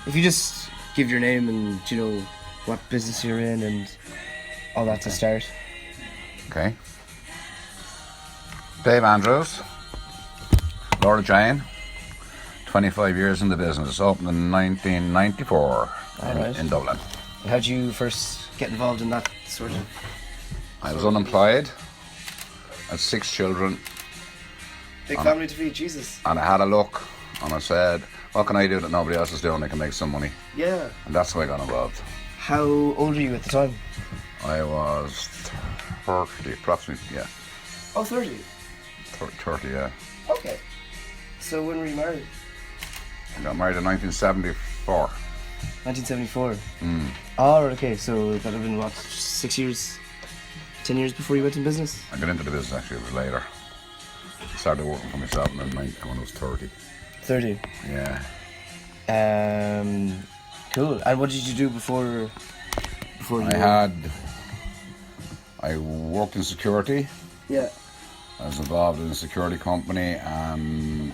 if you just give your name and what business you're in and all that to start. Okay. Dave Andrews, Laura Jane, 25 years in the business, opened in 1994 in Dublin. And how did you first get involved in that sort of... I was unemployed, had 6 children. Big family to feed, Jesus. And I had a look and I said, what can I do that nobody else is doing? I can make some money. Yeah. And that's how I got involved. How old were you at the time? I was 30, approximately, yeah. Oh, 30? 30, yeah. Okay. So when were you married? I got married in 1974. 1974? Oh, right, okay. So that would have been, what, 6 years, 10 years before you went in business? I got into the business actually, it was later. I started working for myself when I was 30. 30? Yeah. Cool. And what did you do before you... I worked in security. Yeah. I was involved in a security company, and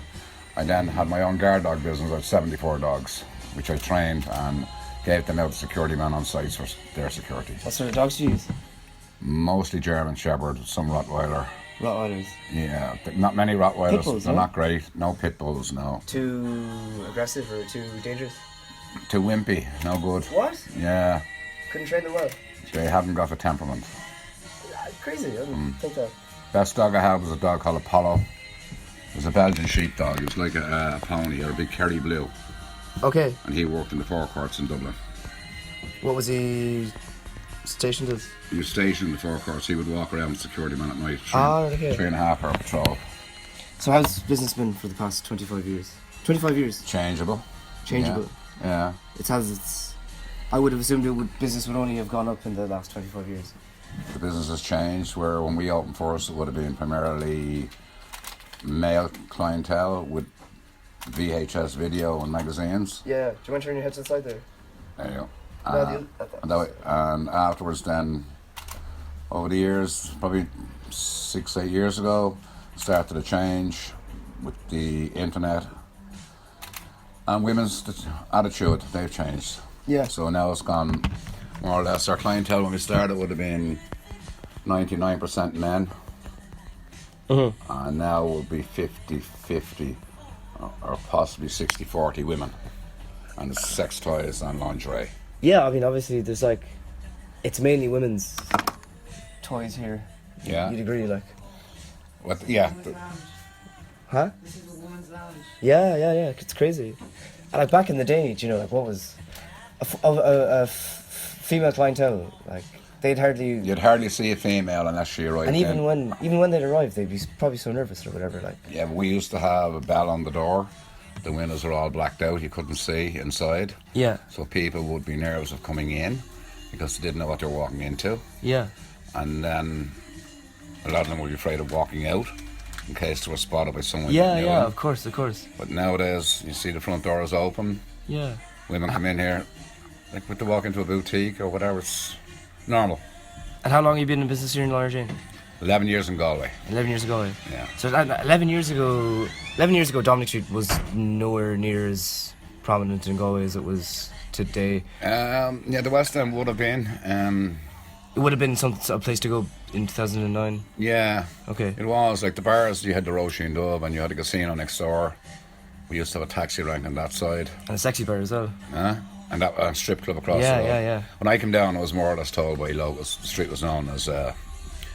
I then had my own guard dog business. I had 74 dogs, which I trained and gave them out to security men on sites for their security. What sort of dogs do you use? Mostly German Shepherd, some Rottweiler. Rottweilers? Yeah, not many Rottweilers. Pit bulls, they're no? not great. No pit bulls, no. Too aggressive or too dangerous? Too wimpy, no good. What? Yeah. Couldn't train them well? They haven't got a temperament. Crazy, I didn't think that. Best dog I had was a dog called Apollo. It was a Belgian sheepdog. It was like a pony or a big Kerry Blue. Okay. And he worked in the forecourts in Dublin. What was he stationed as? He was stationed in the forecourts. He would walk around with security man at night. 3.5 hour patrol. So how's business been for the past 25 years? 25 years? Changeable. Yeah. I would have assumed business would only have gone up in the last 25 years. The business has changed, where when we opened for us, it would have been primarily male clientele with VHS video and magazines. Yeah. Do you mind turning your head to the side there? There you go. And afterwards then, over the years, probably 6-8 years ago, started to change with the internet. And women's attitude, they've changed. Yeah. So now it's gone more or less. Our clientele when we started would have been 99% men. And now it will be 50-50 or possibly 60-40 women. And it's sex toys and lingerie. Yeah, I mean, obviously, there's it's mainly women's toys here. Yeah. You'd agree, like. What? Yeah. Huh? This is a woman's lounge. Yeah, it's crazy. And back in the day, what was a female clientele, they'd hardly... You'd hardly see a female unless she arrived. And even when they'd arrive, they'd be probably so nervous or whatever, Yeah, but we used to have a bell on the door. The windows were all blacked out, you couldn't see inside. Yeah. So people would be nervous of coming in because they didn't know what they were walking into. Yeah. And then a lot of them would be afraid of walking out in case they were spotted by someone. Yeah, of course. But nowadays, you see the front door is open. Yeah. Women come in here, with to walk into a boutique or whatever, it's normal. And how long have you been in business here in Laura Jane? 11 years in Galway. 11 years ago, yeah. So 11 years ago, Dominic Street was nowhere near as prominent in Galway as it was today. Yeah, the West End would have been. It would have been a place to go in 2009. Yeah. Okay. It was like the bars. You had the Roisin Dove, and you had the casino next door. We used to have a taxi rank on that side. And a sexy bar as well. And that strip club across the road. Yeah. When I came down, I was more or less told by locals. The street was known as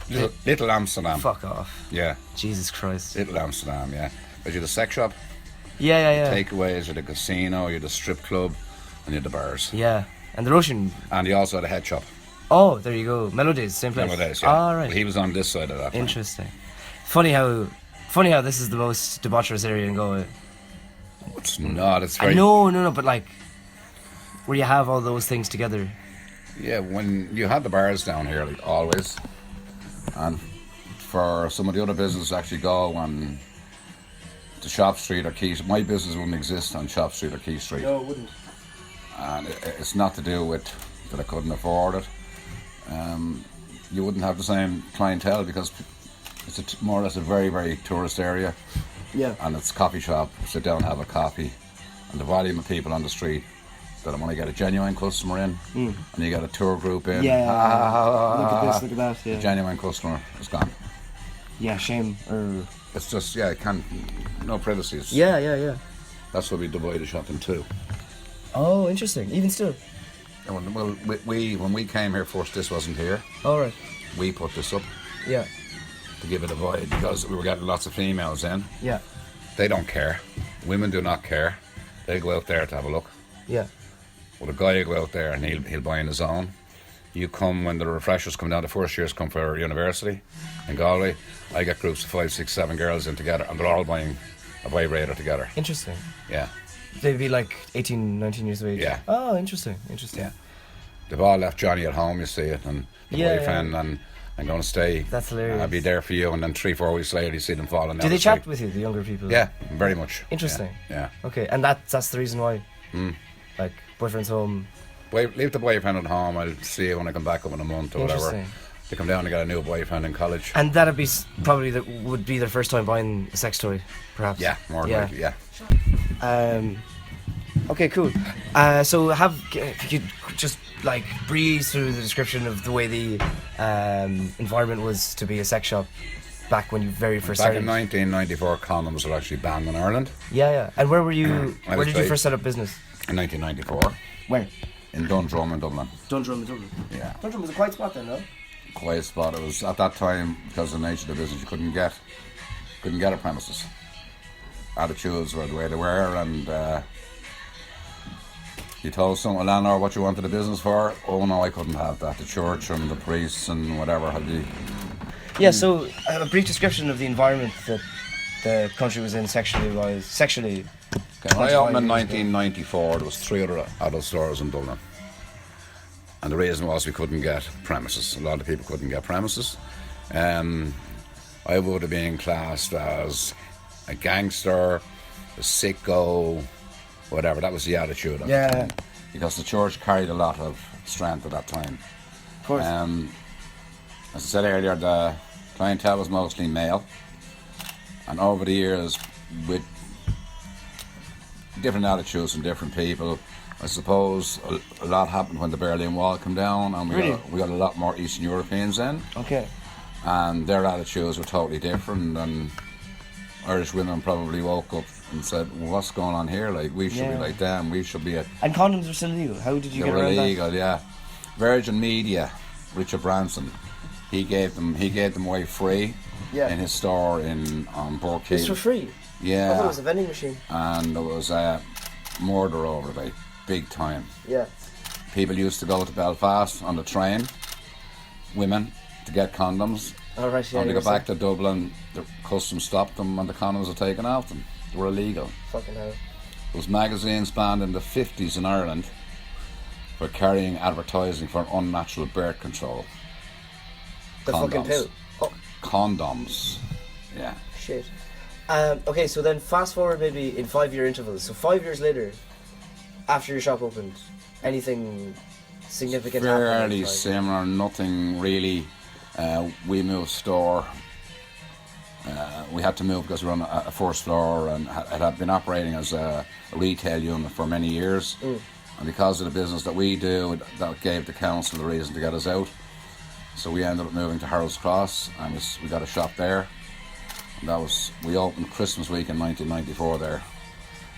Little Amsterdam. Fuck off. Yeah. Jesus Christ. Little Amsterdam, yeah. But you had the sex shop. Yeah. Takeaways, you had the casino, you had the strip club, and you had the bars. Yeah. And the Russian. And you also had a head shop. Oh, there you go. Melodies, same place. Melodies, yeah. Oh, right. Well, he was on this side of that. Interesting. Funny how this is the most debaucherous area in Galway. It's not. It's very. No, but where you have all those things together. Yeah, when you had the bars down here, always, and for some of the other businesses to actually go on to Shop Street or Key, my business wouldn't exist on Shop Street or Key Street. No, it wouldn't. And it's not to do with that I couldn't afford it. You wouldn't have the same clientele because it's more or less a very, very tourist area. Yeah. And it's coffee shop, sit down, have a coffee, and the volume of people on the street that I want to get a genuine customer in, and you get a tour group in. Yeah. Look at this, look at that. Yeah. The genuine customer is gone. Yeah, shame. It's just, it can't, no privacy. Yeah. That's what we divide the shop in two. Oh, interesting. Even still. And when we came here first, this wasn't here. All right. We put this up Yeah. to give it a void because we were getting lots of females in. Yeah. They don't care. Women do not care. They go out there to have a look. Yeah. Well, the guy will go out there and he'll buy on his own. You come when the refreshers come down, the first years come for university in Galway. I get groups of 5, 6, 7 girls in together, and they're all buying a vibrator together. Interesting. Yeah. They'd be like 18, 19 years of age. Yeah. Oh, interesting. Yeah. They've all left Johnny at home, you see it, and the boyfriend, and I'm going to stay. That's hilarious. I'll be there for you, and then 3, 4 weeks later, you see them falling down. Do they the chat street. with you, the younger people? Yeah, very much. Interesting. Yeah. Okay, and that's the reason why. Like, boyfriend's home. Leave the boyfriend at home. I'll see you when I come back up in a month or whatever. Interesting. They come down and get a new boyfriend in college. And that'd be probably would be their first time buying a sex toy, perhaps. Yeah, more likely, yeah. Okay, cool. So if you could just like breeze through the description of the way the environment was to be a sex shop back when you very first Back started. in 1994, condoms were actually banned in Ireland. Yeah. And where were you? Where did you first set up business? In 1994. Where? In Dundrum in Dublin. Dundrum in Dublin. Yeah. Dundrum was a quiet spot then, no? Quiet spot. It was at that time, because of the nature of the business, you couldn't get a premises. Attitudes were the way they were, and you told a landlord what you wanted the business for. Oh no, I couldn't have that. The church and the priests and whatever had the. Yeah. So a brief description of the environment that the country was in sexually. Okay, when I opened in 1994, there was 3 other adult stores in Dublin. And the reason was we couldn't get premises. A lot of people couldn't get premises. I would have been classed as a gangster, a sicko, whatever. That was the attitude of it. Because the church carried a lot of strength at that time. Of course. As I said earlier, the clientele was mostly male. And over the years, with different attitudes from different people, I suppose a lot happened when the Berlin Wall came down, and we got a lot more Eastern Europeans in. Okay. And their attitudes were totally different, and Irish women probably woke up and said, well, what's going on here? Like, we should be like them, we should be And condoms were still illegal. How did you they get were around illegal, that? yeah. Virgin Media, Richard Branson, he gave them away free in his store on Bork Hill. It's for free? Yeah. I thought it was a vending machine. And there was a murder over it, like, big time. Yeah. People used to go to Belfast on the train, women, to get condoms. All right, yeah. When they got back to Dublin, the customs stopped them and the condoms were taken off them. They were illegal. Fucking hell. There was magazines banned in the 50s in Ireland for carrying advertising for unnatural birth control. The fucking pill. Oh. Condoms. Yeah. Shit. Okay, so then fast forward maybe in 5-year intervals. So 5 years later, after your shop opened, anything significant happened? Fairly similar, nothing really. We moved store. We had to move because we were on a first floor, and it had been operating as a retail unit for many years. And because of the business that we do, that gave the council the reason to get us out. So we ended up moving to Harold's Cross, and we got a shop there. And we opened Christmas week in 1994 there.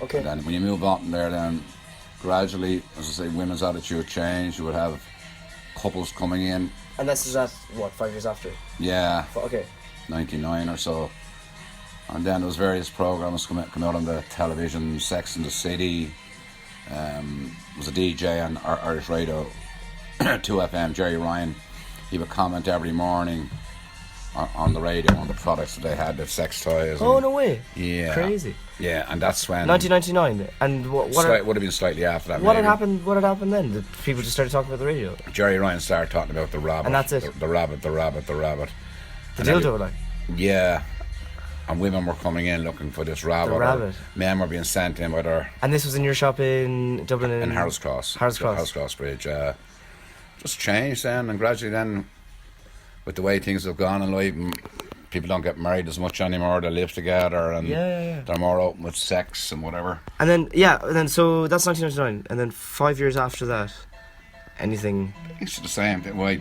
Okay. And then when you move on there, then gradually, as I say, women's attitude changed. You would have couples coming in. And this is at, what, 5 years after? Yeah. Okay. 99 or so. And then there was various programs come out on the television, Sex and the City. There was a DJ on Irish Radio, 2FM, Jerry Ryan. He would comment every morning on the radio on the products that they had, the sex toys. Oh, no way. Yeah. Crazy. Yeah, and that's when... 1999. And what would have been slightly after that. What had happened then? Did people just started talking about the radio? Jerry Ryan started talking about the rabbit. And that's it? The rabbit. The dildo, like? Yeah. And women were coming in looking for this rabbit. The rabbit. Men were being sent in with her. And this was in your shop in Dublin? In Harold's Cross. Harold's Cross Bridge. Just changed then, and gradually then, with the way things have gone in life, people don't get married as much anymore. They live together, and they're more open with sex and whatever. And then so that's 1999, and then 5 years after that, anything. It's the same thing. Well,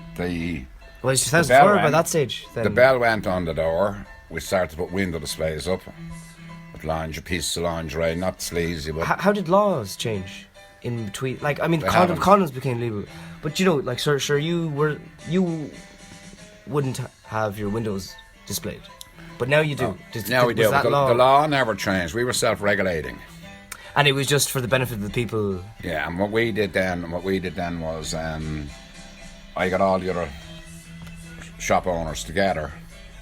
It's 2004 by that stage. Then. The bell went on the door. We started to put window displays up with pieces of lingerie, not sleazy, but How did laws change in between? Like, I mean, haven't. condoms became legal, but like, sure, you wouldn't have your windows displayed, but now you do. Now we do. That The law? law never changed. We were self-regulating. And it was just for the benefit of the people. Yeah, and what we did then was I got all the other shop owners together.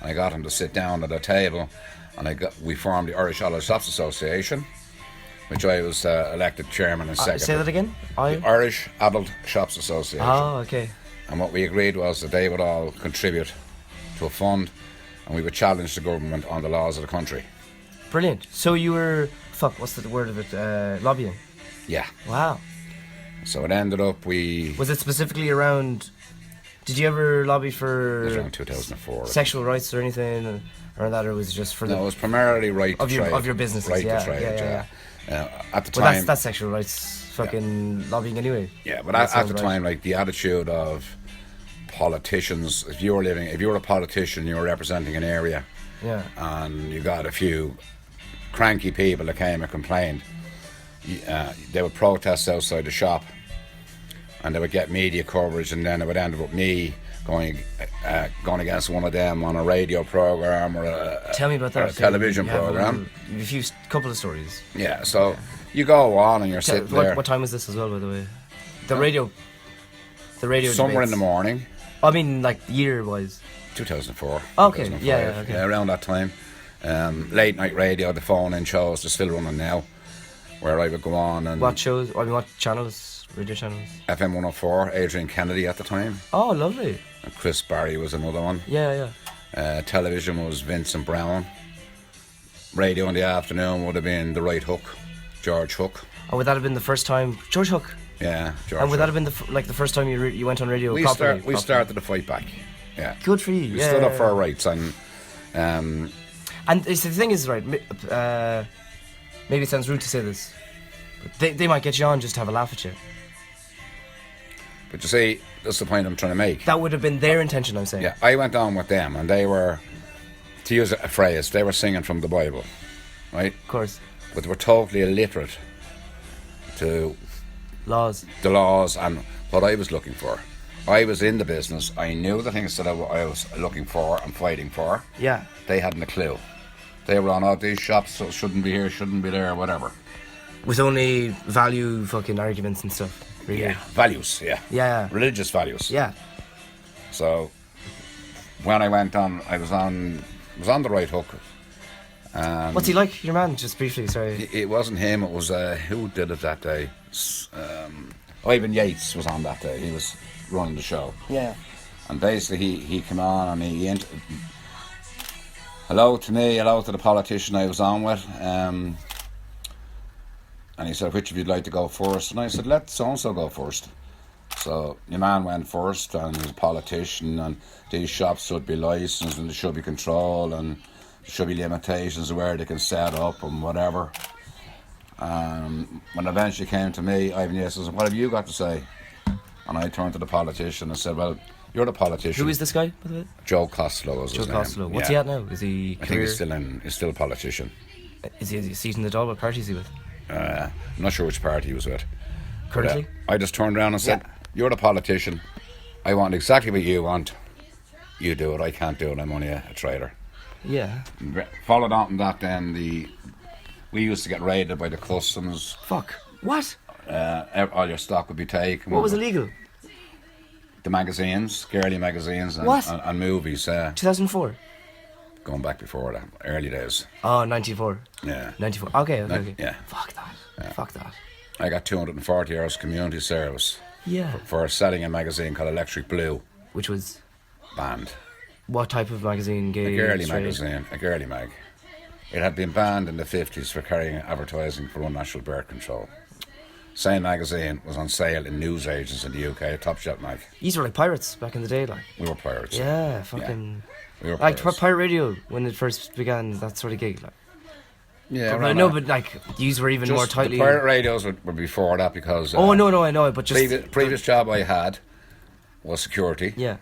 I got them to sit down at a table, and we formed the Irish Adult Shops Association, which I was elected chairman and secretary. Say that again. The Irish Adult Shops Association. Oh, okay. And what we agreed was that they would all contribute to a fund, and we would challenge the government on the laws of the country. Brilliant. So you were what's the word of it? Lobbying. Yeah. Wow. So it ended up Was it specifically around? Did you ever lobby for? It was around 2004. Sexual rights or anything around that, or was it just for No, it was primarily right of to your trade. of your businesses? Right yeah, to trade. yeah. At the Well, time, that's sexual rights. Fucking lobbying anyway. yeah, but That at the sounds time, like the attitude of politicians, if you were a politician, you were representing an area, Yeah. and you got a few cranky people that came and complained. They would protest outside the shop, and they would get media coverage, and then it would end up with me going against one of them on a radio program or Tell me about that. or a television You have program. a couple of stories. Yeah, so you go on and you're sitting there. What time was this as well, by the way? The radio. Somewhere in debates. the morning. I mean, like year-wise. 2004. Okay, 2005, yeah, okay. around that time. Late night radio, the phone-in shows, they're still running now, where I would go on and... What shows? I mean, what channels? Radio channels? FM 104, Adrian Kennedy at the time. Oh, lovely. And Chris Barry was another one. Yeah. Television was Vincent Brown. Radio in the afternoon would have been The Right Hook, George Hook. And would that have been the first time? George Hook. Yeah, George And would that Hook. have been the first time you went on radio? We started to fight back. Yeah. Good for you. We stood up for our rights, and And the thing is, right, maybe it sounds rude to say this, but they might get you on just to have a laugh at you. but you see, that's the point I'm trying to make. That would have been their intention, I'm saying. Yeah, I went on with them, and they were, to use a phrase, they were singing from the Bible, right? Of course. But they were totally illiterate to Laws. the laws and what I was looking for. I was in the business. I knew the things that I was looking for and fighting for. Yeah. They hadn't a clue. They were on, these shops shouldn't be here, shouldn't be there, whatever. With only value fucking arguments and stuff. Really. Yeah, values, yeah. Yeah. Religious values. Yeah. So when I went on, I was on The Right Hook. What's he like, your man? Just briefly, sorry. It wasn't him, it was, who did it that day? Ivan Yates was on that day. He was running the show. Yeah. And basically he came on and hello to me, hello to the politician I was on with. And he said, which of you'd like to go first? And I said, let so-and-so go first. So your man went first, and he's a politician, and these shops should be licensed, and there should be control, and there should be limitations of where they can set up and whatever. When eventually came to me, Ivan Yates says, what have you got to say? And I turned to the politician and said, well, you're the politician. Who is this guy, by the way? Joe Costello is his Joe name. Costello. What's he at now? Is he I think he's still a politician. Is he a seat in the Dáil? What party is he with? I'm not sure which party he was with. Currently? But, I just turned around and said, you're the politician. I want exactly what you want. You do it. I can't do it. I'm only a trader. Yeah. Followed on from that then, we used to get raided by the customs. Fuck. What? All your stock would be taken. What was illegal? The magazines, girly magazines and, What? and movies. 2004? Going back before that, early days. Oh, 94. Yeah. 94. Okay. Yeah. Fuck that. Yeah. Fuck that. I got 240 hours community service Yeah. for selling a magazine called Electric Blue. Which was Banned. what type of magazine? Gay, A girly straight? magazine, a girly mag. It had been banned in the 50s for carrying advertising for unnatural birth control. Same magazine was on sale in newsagents in the UK, Top Shelf mag. These were like pirates back in the day, like. We were pirates. Yeah, fucking. We were Like pirates. pirate radio when it first began, that sort of gig, like. Yeah, But no, but like these were even more tightly. The pirate radios were before that because. Oh no, I know it, but just previous job I had was security. Yeah.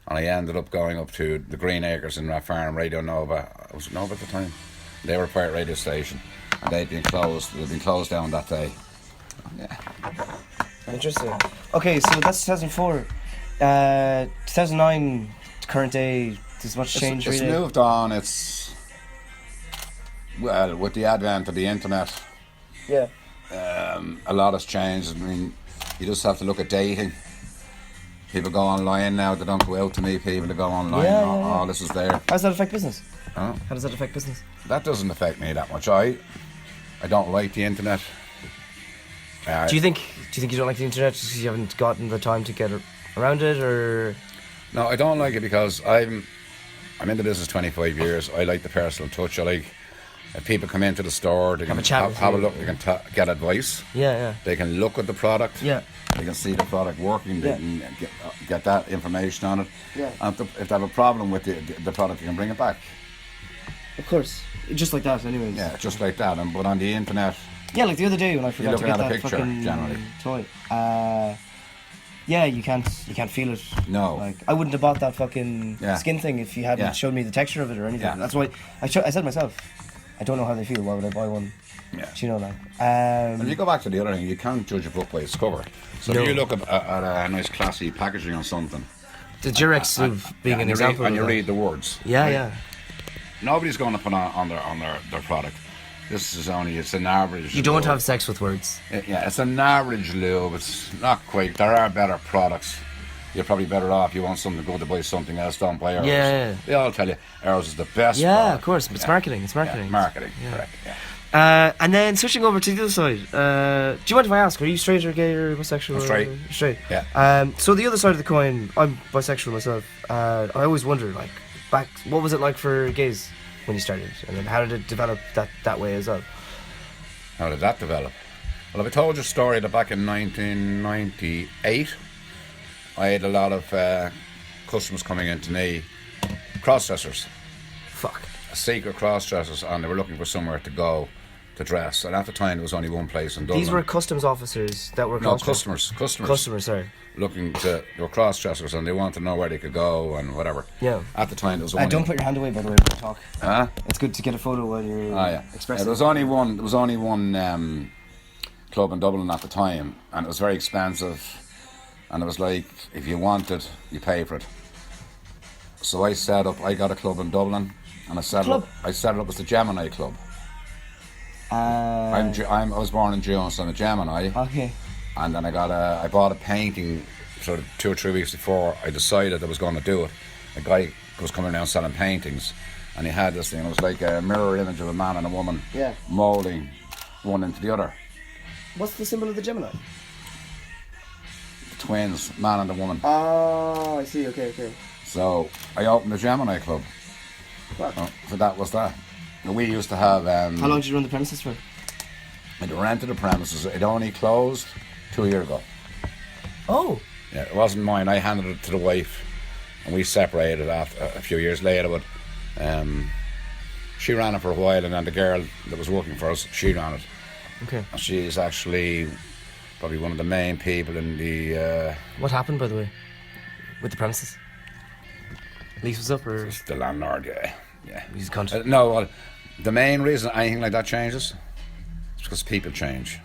And I ended up going up to the Green Acres in Rathfarnham, Radio Nova. Was it Nova at the time? They were a pirate radio station, and they'd been closed. They'd been closed down that day. Yeah. Interesting. Okay, so that's 2004. 2009, current day. There's much change. It's really. moved on. It's well with the advent of the internet. Yeah. A lot has changed. I mean, you just have to look at dating. People go online now. They don't go out to meet people. They go online. Yeah, All this is there. How does that affect business? Huh? How does that affect business? That doesn't affect me that much. I don't like the internet. Do you think you don't like the internet just because you haven't gotten the time to get around it, or? No, I don't like it because I'm in the business 25 years. I like the personal touch. I like if people come into the store, they can have a look. They can get advice. Yeah. They can look at the product. Yeah. They can see the product working. They can get that information on it. Yeah. And if they have a problem with the product, you can bring it back. Of course, just like that, anyways. Yeah, just like that. But on the internet. Yeah, like the other day when I forgot to looking get at a that picture, fucking generally. toy. Yeah, you can't feel it. No. Like I wouldn't have bought that fucking skin thing if you hadn't showed me the texture of it or anything. Yeah. That's why I said myself, I don't know how they feel. Why would I buy one? Yeah. Do you know that? And you go back to the other thing, you can't judge a book by its cover. So No. if you look at a nice classy packaging on something, The Durex of being an example. and you of that. read the words. Yeah, right? yeah. Nobody's going to put on their product. It's an average. You don't lube. have sex with words. Yeah, it's an average lube. It's not quite. There are better products. You're probably better off. You want something to go to buy something else. Don't buy ours. Yeah. They all tell you ours is the best. Yeah, product. of course. It's marketing. It's marketing. Yeah, marketing. Yeah. Correct. Yeah. And then switching over to the other side. Do you mind if I ask? Are you straight or gay or bisexual? I'm straight. Straight. Yeah. So the other side of the coin, I'm bisexual myself. I always wonder, like, back, what was it like for gays when you started, and then how did it develop that way as well? How did that develop? Well, if I told you a story that back in 1998, I had a lot of customers coming in to me, cross-dressers. Fuck. Secret cross-dressers, and they were looking for somewhere to go to dress. And at the time, there was only one place in Dublin. These were customs officers that were no cross-dressers. customers. Sorry. They were cross-dressers, and they wanted to know where they could go and whatever. Yeah. At the time, there was only. Don't put your hand away, by the way, when you talk. Huh? It's good to get a photo while you're expressing. There was only one. There was only one club in Dublin at the time, and it was very expensive. And it was like, if you want it, you pay for it. So I got a club in Dublin, and I set it up as the Gemini Club. I was born in June, so I'm a Gemini. Okay. And then I bought a painting sort of 2 or 3 weeks before I decided I was going to do it. A guy was coming around selling paintings, and he had this thing. It was like a mirror image of a man and a woman moulding one into the other. What's the symbol of the Gemini? The twins, man and a woman. Oh, I see. Okay. So I opened the Gemini Club. So that was that. We used to have. How long did you run the premises for? I'd rented the premises. It only closed 2 years ago. Oh. Yeah, it wasn't mine. I handed it to the wife, and we separated after a few years later. But she ran it for a while, and then the girl that was working for us, she ran it. Okay. And she's actually probably one of the main people in the. What happened, by the way, with the premises? Lease was up, or The landlord, yeah. he's a cunt? No, well, the main reason anything like that changes is because people change.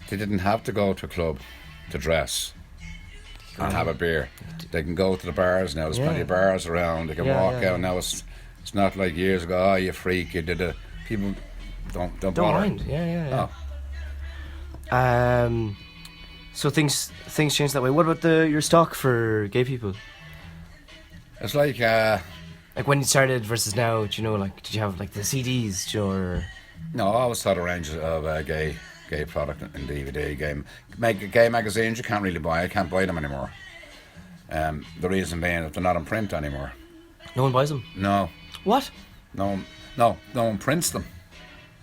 They didn't have to go to a club to dress and have a beer. They can go to the bars now. There's plenty of bars around. They can walk out now. It's not like years ago. Oh, you freak! You did it. People don't bother. mind. Yeah. Oh. So things change that way. What about your stock for gay people? It's like Like when you started versus now, do you know, like, did you have like the CDs, do you know, or? no. I always had a range of gay product in DVD. Gay magazines you can't really buy. I can't buy them anymore. The reason being that they're not in print anymore. No one buys them? No. What? No one prints them.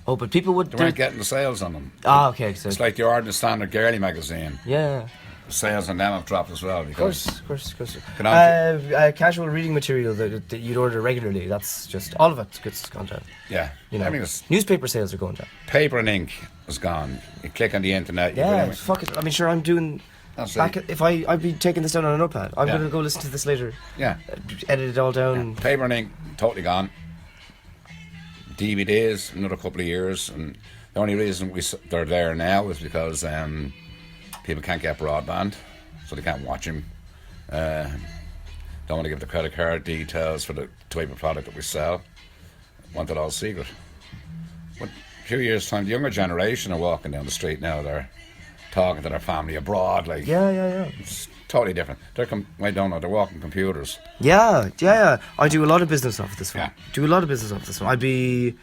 Oh, but people would. They weren't getting the sales on them. Ah, okay. So It's like the ordinary standard girly magazine. yeah. Sales on them have dropped as well because Of course. Can I- Casual reading material that you'd order regularly. That's just all of it gets gone down. yeah, You know, I mean, it's newspaper sales are going down. paper and ink is gone. You click on the internet. Yeah, You fuck it. I mean, sure, I'm doing. That's Back it. if I'd be taking this down on a notepad. I'm Yeah. gonna go listen to this later. Yeah, Edit it all down. paper and ink totally gone. DVDs another couple of years, and the only reason they're there now is because people can't get broadband, so they can't watch them. Don't want to give the credit card details for the type of product that we sell. Want it all secret. But a few years' time, the younger generation are walking down the street now. They're talking to their family abroad. Like, Yeah. it's totally different. I don't know. They're walking computers. Yeah. I do a lot of business off this one. Yeah. I'd be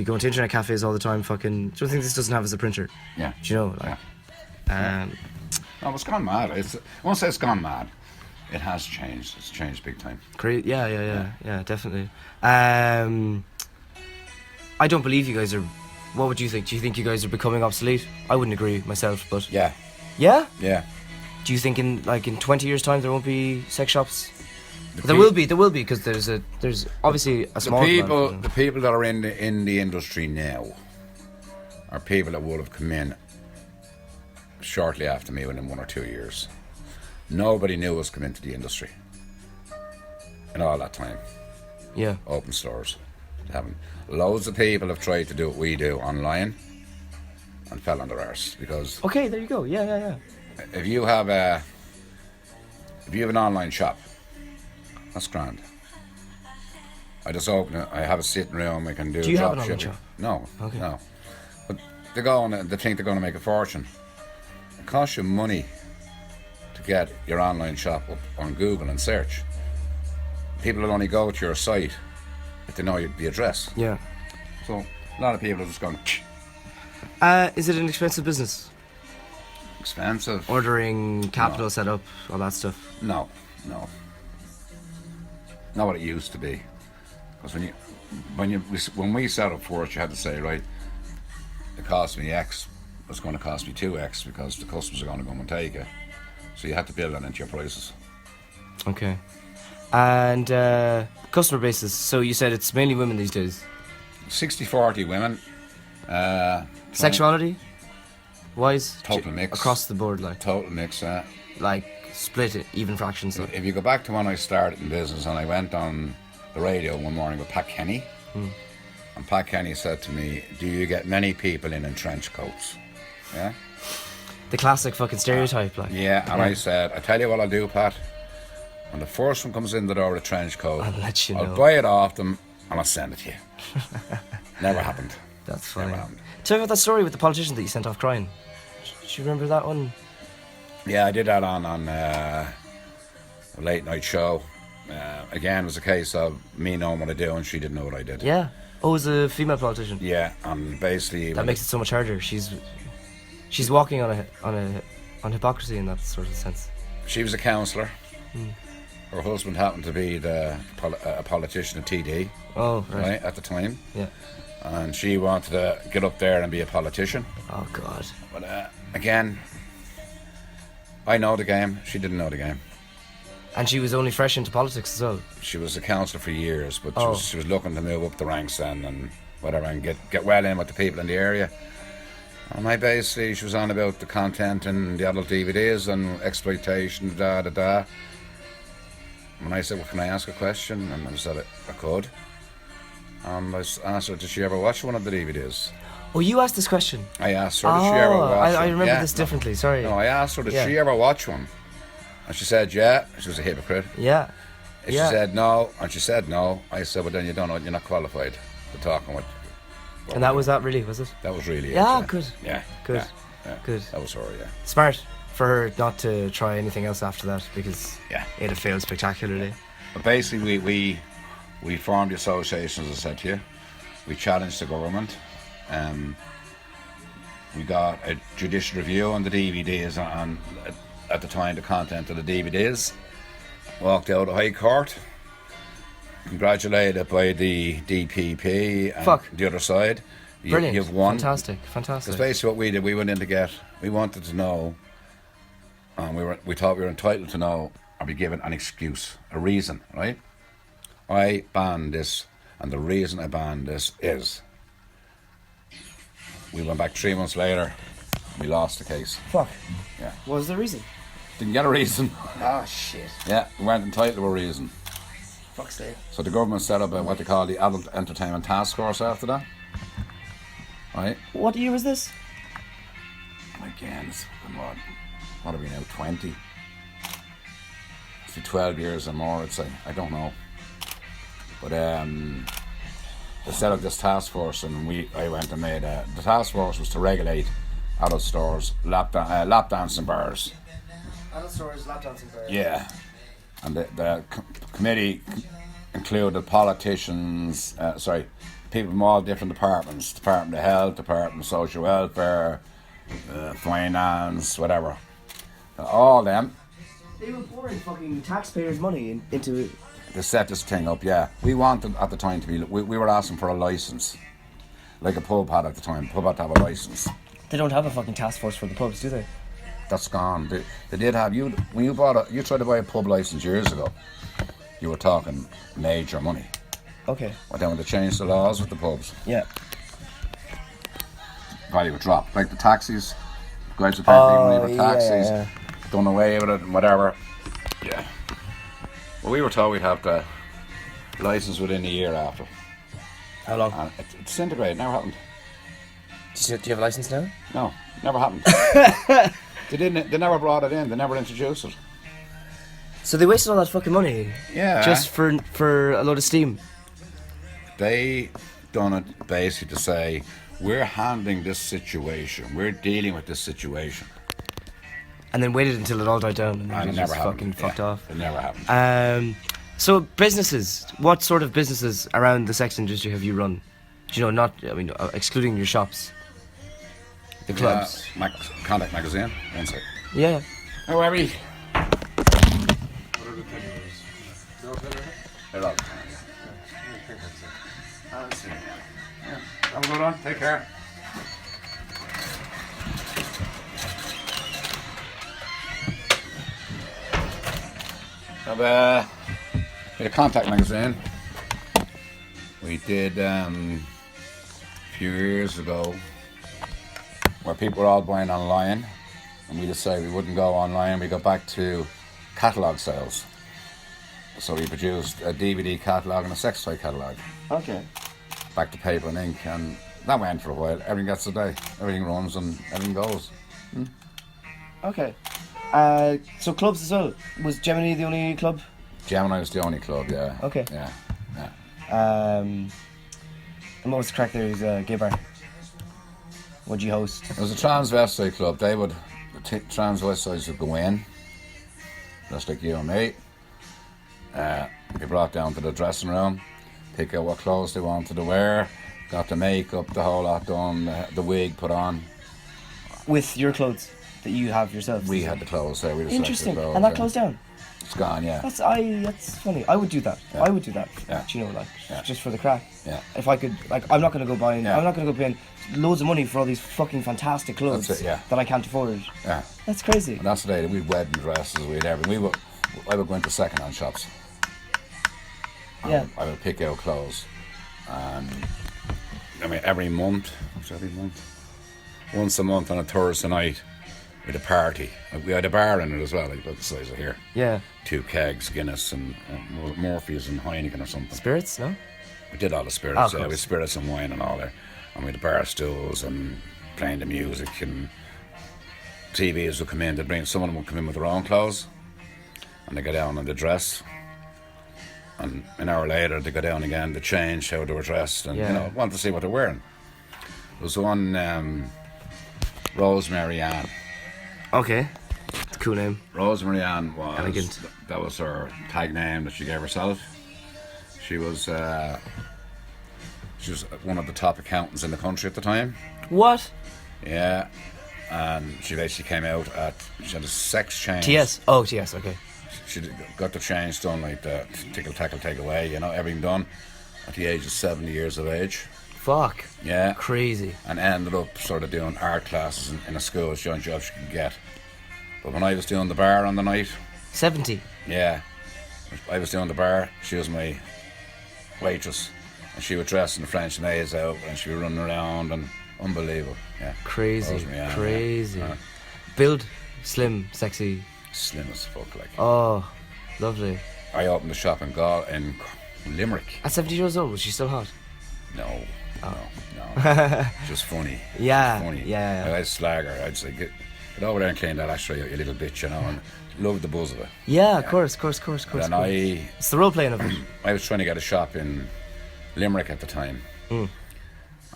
going to internet cafes all the time. Fucking, do you think this doesn't have as a printer? Yeah. Do you know? Like, No, it's gone mad. I won't say it's gone mad. It has changed. It's changed big time. Yeah, definitely. I don't believe you guys are. What would you think? Do you think you guys are becoming obsolete? I wouldn't agree myself, but Yeah. yeah. Yeah. Do you think in 20 years' time there won't be sex shops? The There will be because there's obviously a small amount, the people that are in the industry now are people that would have come in shortly after me within 1 or 2 years. Nobody knew us come into the industry in all that time. Yeah. Open stores. Having loads of people have tried to do what we do online and fell on their arse because Okay, there you go. Yeah. if you have an online shop, that's grand. I just open it. I have a sitting room. I can do. Do you have drop an online shipping. shop? No. Okay. No. But they think they're going to make a fortune. It costs you money to get your online shop up on Google and search. People will only go to your site if they know the address. Yeah. So a lot of people are just going Is it an expensive business? expensive. Ordering, capital No. set up, all that stuff. No. Not what it used to be. Because when we set up for it, you had to say, right, it cost me X, it's going to cost me 2X because the customers are going to come and take it. So you had to build that into your prices. Okay. And customer basis. So you said it's mainly women these days. 60-40 women. Sexuality wise, Total mix. across the board, like Total mix. split it, even fractions. Like. If you go back to when I started in business and I went on the radio one morning with Pat Kenny, and Pat Kenny said to me, "Do you get many people in trench coats?" Yeah. The classic fucking stereotype, like. Yeah, and I said, "I tell you what I'll do, Pat. When the first one comes in the door with a trench coat, I'll let you know. I'll buy it off them and I'll send it to you." Never happened. That's funny. Never happened. Tell me about that story with the politician that you sent off crying. Do you remember that one? Yeah, I did that on a late night show. Again, it was a case of me knowing what I do and she didn't know what I did. Yeah. Oh, it was a female politician. Yeah, and basically That makes it so much harder. She's walking on hypocrisy in that sort of sense. she was a councillor. Her husband happened to be a politician at TD, Oh, right. right, at the time. Yeah. And she wanted to get up there and be a politician. Oh God. But again, I know the game. She didn't know the game. And she was only fresh into politics as well. She was a councillor for years, but Oh. she was looking to move up the ranks then and whatever and get well in with the people in the area. And she was on about the content and the adult DVDs and exploitation, da. And I said, "Well, can I ask a question?" And I said, "I could." And I asked her, "Did she ever watch one of the DVDs?" Oh, you asked this question. I asked her, "Did she ever watch I one?" remember Yeah, this no. differently. Sorry. No, I asked her, "Did Yeah. she ever watch one?" And she said, "Yeah." She was a hypocrite. Yeah. She Yeah. said no, and she said no. I said, "Well, then you don't know. You're not qualified to talk on what." And that was really, was it? That was really Yeah, it. good. Yeah, Good. yeah. Good. That was her. Yeah, Smart for her not to try anything else after that because yeah. it had failed spectacularly. But basically, we formed the association, as I said to you. We challenged the government. We got a judicial review on the DVDs and at the time the content of the DVDs. Walked out of High Court. congratulated by the DPP and Fuck. the other side. Brilliant. You've won. Fantastic. That's basically what we did. We went in to get. We wanted to know, and we thought we were entitled to know or be given an excuse, a reason, right? I banned this, and the reason I banned this is we went back 3 months later. We lost the case. Fuck. Yeah. What was the reason? Didn't get a reason. Oh shit. Yeah, we weren't entitled to a reason. Fuck's sake. So the government set up what they call the Adult Entertainment Task Force after that. Right? What year was this? Again, it's fucking what are we now, 20? It's 12 years or more, I'd say. I don't know. But they set up this task force, and I went and made the task force was to regulate adult stores, lap dancing bars. Adult stores, lap dancing bars. Yeah. And the committee included politicians, people from all different departments, Department of Health, Department of Social Welfare, Finance, whatever. All them. They were pouring fucking taxpayers' money into it. They set this thing up, yeah. We wanted at the time to be, we were asking for a licence. Like a pub had at the time. Pub had to have a licence. They don't have a fucking task force for the pubs, do they? That's gone. They did have, when you tried to buy a pub licence years ago, you were talking major money. Okay. But then when they changed the laws with the pubs, Yeah. value would drop. Like the taxis, guys would pay big money for taxis, yeah. done away with it and whatever. Yeah. Well, we were told we'd have the licence within a year after. How long? And it disintegrated, never happened. Do you have a license now? No, never happened. They never brought it in, they never introduced it. So they wasted all that fucking money. Yeah. Just for a load of steam. They done it basically to say, we're handling this situation, we're dealing with this situation. And then waited until it all died down and And then it never just happened. fucking fucked off. It never happened. So businesses, what sort of businesses around the sex industry have you run? Do you know, excluding your shops? The clubs. Contact magazine. One sec. Yeah. How are we? What are the tenures? No tenure? They're all. Yeah. Have a good one. Take care. Have a Contact magazine. We did a few years ago where people were all buying online, and we decided we wouldn't go online. We got back to catalogue sales. So we produced a DVD catalogue and a sex toy catalogue. Okay. Back to paper and ink, and that went for a while. Everything gets a day. Everything runs and everything goes. Okay. So clubs as well. Was Gemini the only club? Gemini was the only club, yeah. Okay. Yeah. And what was the crack there? It was a gay bar. What'd you host? It was a transvestite club. Transvestites would go in, just like you and me. Be brought down to the dressing room, pick out what clothes they wanted to wear, got the makeup, the whole lot done, the wig put on. With your clothes that you have yourselves? We had the clothes there. We just Interesting. selected the clothes, And that yeah. closed down? It's gone, yeah. That's funny. I would do that. Yeah. I would do that. Yeah. Do you know, Yeah. just for the crack. Yeah. If I could, I'm not going to go buying. Yeah. I'm not going to go paying loads of money for all these fucking fantastic clothes That's it, yeah. that I can't afford. Yeah. That's crazy. And that's the day we'd wedding dresses, we'd everything. I would go into second-hand shops. Yeah. I would pick out clothes. Every month. Once a month on a Thursday night, we had a party. We had a bar in it as well, like the size of here. Yeah. 2 kegs, Guinness and Murphy's and Heineken or something. Spirits, no? We did all the spirits, of we course. had spirits and wine and all there. And we had the bar stools and playing the music, and TVs would come in. Some of them would come in with their own clothes, and they go down in the dress. And an hour later, they go down again to change how they were dressed, and want to see what they're wearing. There was one Rosemary Ann. Okay. Cool name. Rosemary Ann was Elegant. That was her tag name that she gave herself. She was one of the top accountants in the country at the time. What? Yeah, and she basically came out she had a sex change. TS. Oh, TS. Okay. She she got the change done, like the tickle, tackle, take away, you know, everything done at the age of 70 years of age. Fuck. Yeah. Crazy. And ended up sort of doing art classes in a school, it's the only job she could get. But when I was doing the bar on the night, 70. yeah, I was doing the bar, she was my waitress, and she would dress in the French nails out, and she would run around, and unbelievable, yeah. Crazy. Rosemary, Crazy. Yeah. Build, slim, sexy. Slim as fuck, like. Oh, lovely. I opened the shop in Limerick. At 70 years old, was she still hot? No. No. Just funny. Yeah. Just funny. Yeah. I'd slag her. I'd say, get over there and clean that ashtray out, you little bitch, you know, and loved the buzz of it. Yeah, of course. And It's the role playing of it. I was trying to get a shop in Limerick at the time. And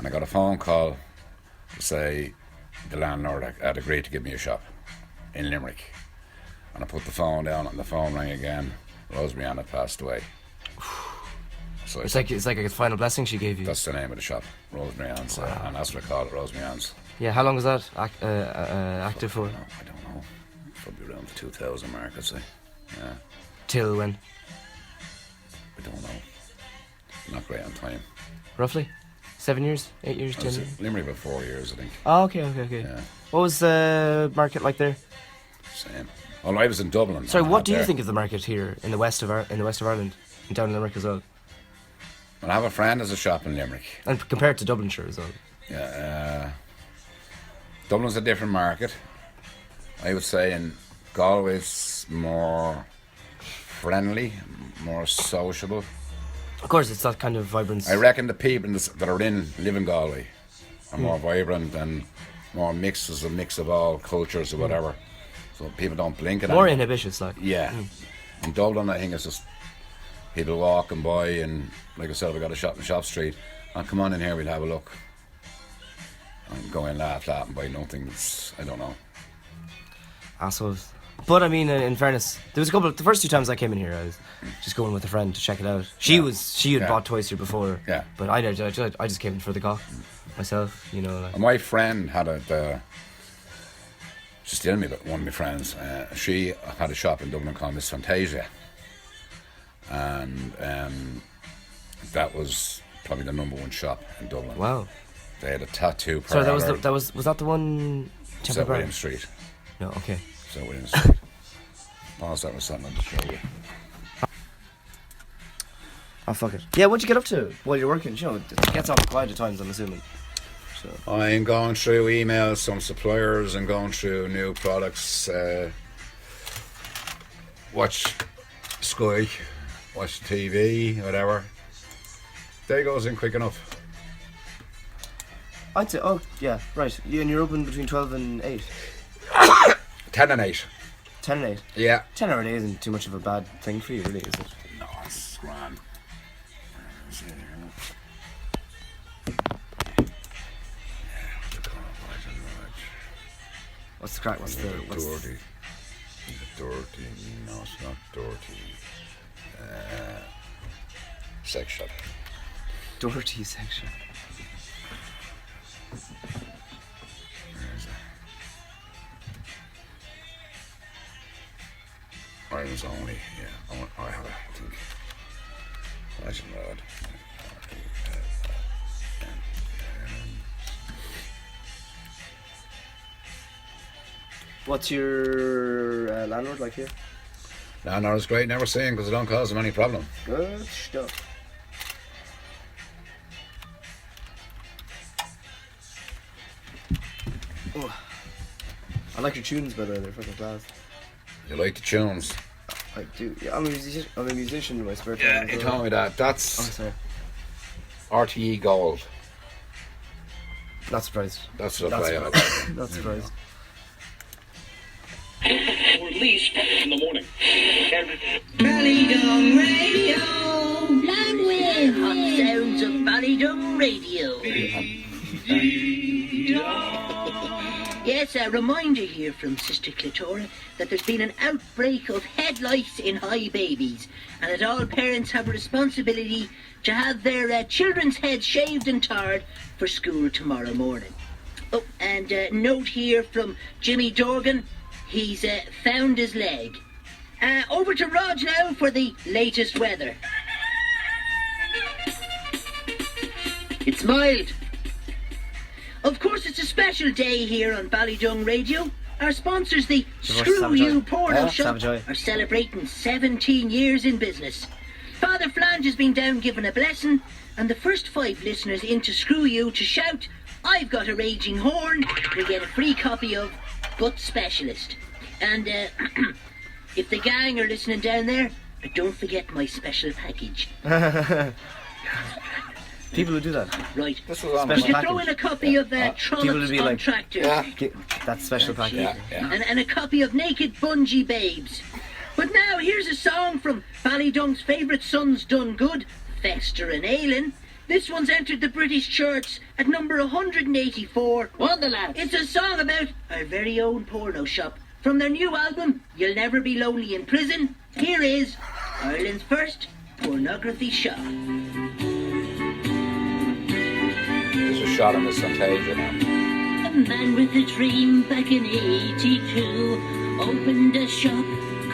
I got a phone call to say the landlord had agreed to give me a shop in Limerick. And I put the phone down, and the phone rang again. Rosemary Ann had passed away. So It's like a final blessing she gave you. that's the name of the shop, Rosemary Ann's, and that's what I call it, Rosemary Ann's. Yeah, how long was that active for? I don't know. Probably around the 2000 mark, I'd say. Yeah, Till when? I don't know. Not great on time. Roughly? 7 years? 8 years? I 10 was years? at Limerick about 4 years, I think. Oh, okay. Yeah, What was the market like there? same. Well, I was in Dublin. Sorry, and what do you there. think of the market here in the west of Ireland, and down in Limerick as well, Well, I have a friend has a shop in Limerick. and compared to Dublinshire as well? Yeah, Dublin's a different market. I would say in Galway's more friendly, more sociable. Of course, it's that kind of vibrance. I reckon the people that live in Galway are more vibrant and more mixed as a mix of all cultures or whatever. So people don't blink at More anything. inhibitious, like. Yeah. In Dublin, I think it's just people walking by, and like I said, we got a shop in Shop Street. And come on in here, we'll have a look. And go in, laugh, and buy nothing. I don't know. Assholes. But I mean, in fairness, there was the first 2 times I came in here, I was just going with a friend to check it out. She had bought twice here before. Yeah. But I just came in for the cock myself, you know. Like. And my friend had she's telling me about one of my friends. She had a shop in Dublin called Miss Fantasia. And that was probably the #1 shop in Dublin. Wow. They had a tattoo Sorry, parlour. was that the one? Is that William Street? No, okay. Is that William Street? Pause that with something to show you. Oh, fuck it. Yeah, what'd you get up to while you're working? You know, it gets awful quiet at times, I'm assuming. So. I'm going through emails, some suppliers, and going through new products. Watch Sky, watch TV, whatever. Day goes in quick enough. I'd say, oh, yeah, right. And you're open between 12 and 8? 10 and 8. 10 and 8? Yeah. 10 hour day isn't too much of a bad thing for you, really, is it? No, it's grand. What's the crack? What's Dirty. Dirty. No, it's not dirty. Sex shop. Dirty section. Where is it? Ireland's only, yeah. I have it, I think. Nice and loud. What's your landlord like here? No, it's great. Never seen because I don't cause them any problem. Good stuff. Oh. I like your tunes, by the way. They're fucking class. You like the tunes? I do. Yeah, I'm a musician in my spare time. Yeah, you told me that. Oh, That's sorry. RTE Gold. Not surprised. That's what I play on. Not surprised. Or at least in the morning. Ballydom Radio! Language! Hot sounds of Ballydom Radio. Yes, a reminder here from Sister Clitora that there's been an outbreak of head lice in high babies, and that all parents have a responsibility to have their children's heads shaved and tarred for school tomorrow morning. Oh, and note here from Jimmy Dorgan, he's found his leg. Over to Rog now for the latest weather. It's mild. Of course, it's a special day here on Ballydung Radio. Our sponsors, the Screw You Porno Shop, are celebrating 17 years in business. Father Flange has been down giving a blessing, and the first 5 listeners into Screw You to shout, "I've got a raging horn," will get a free copy of Butt Specialist. And if the gang are listening down there, don't forget my special package. People who do that. Right. This was on You Special can package. throw in a copy of People Trollops to be on like, Tractor. That's special package. And a copy of Naked Bungee Babes. But now here's a song from Ballydung's favourite sons done good, Fester and Aylin. This one's entered the British charts at number 184. Wonderland. It's a song about our very own porno shop. From their new album, You'll Never Be Lonely in Prison, here is Ireland's first pornography shop. There's a shot of Miss Fantasia now. A man with a dream back in 82 opened a shop,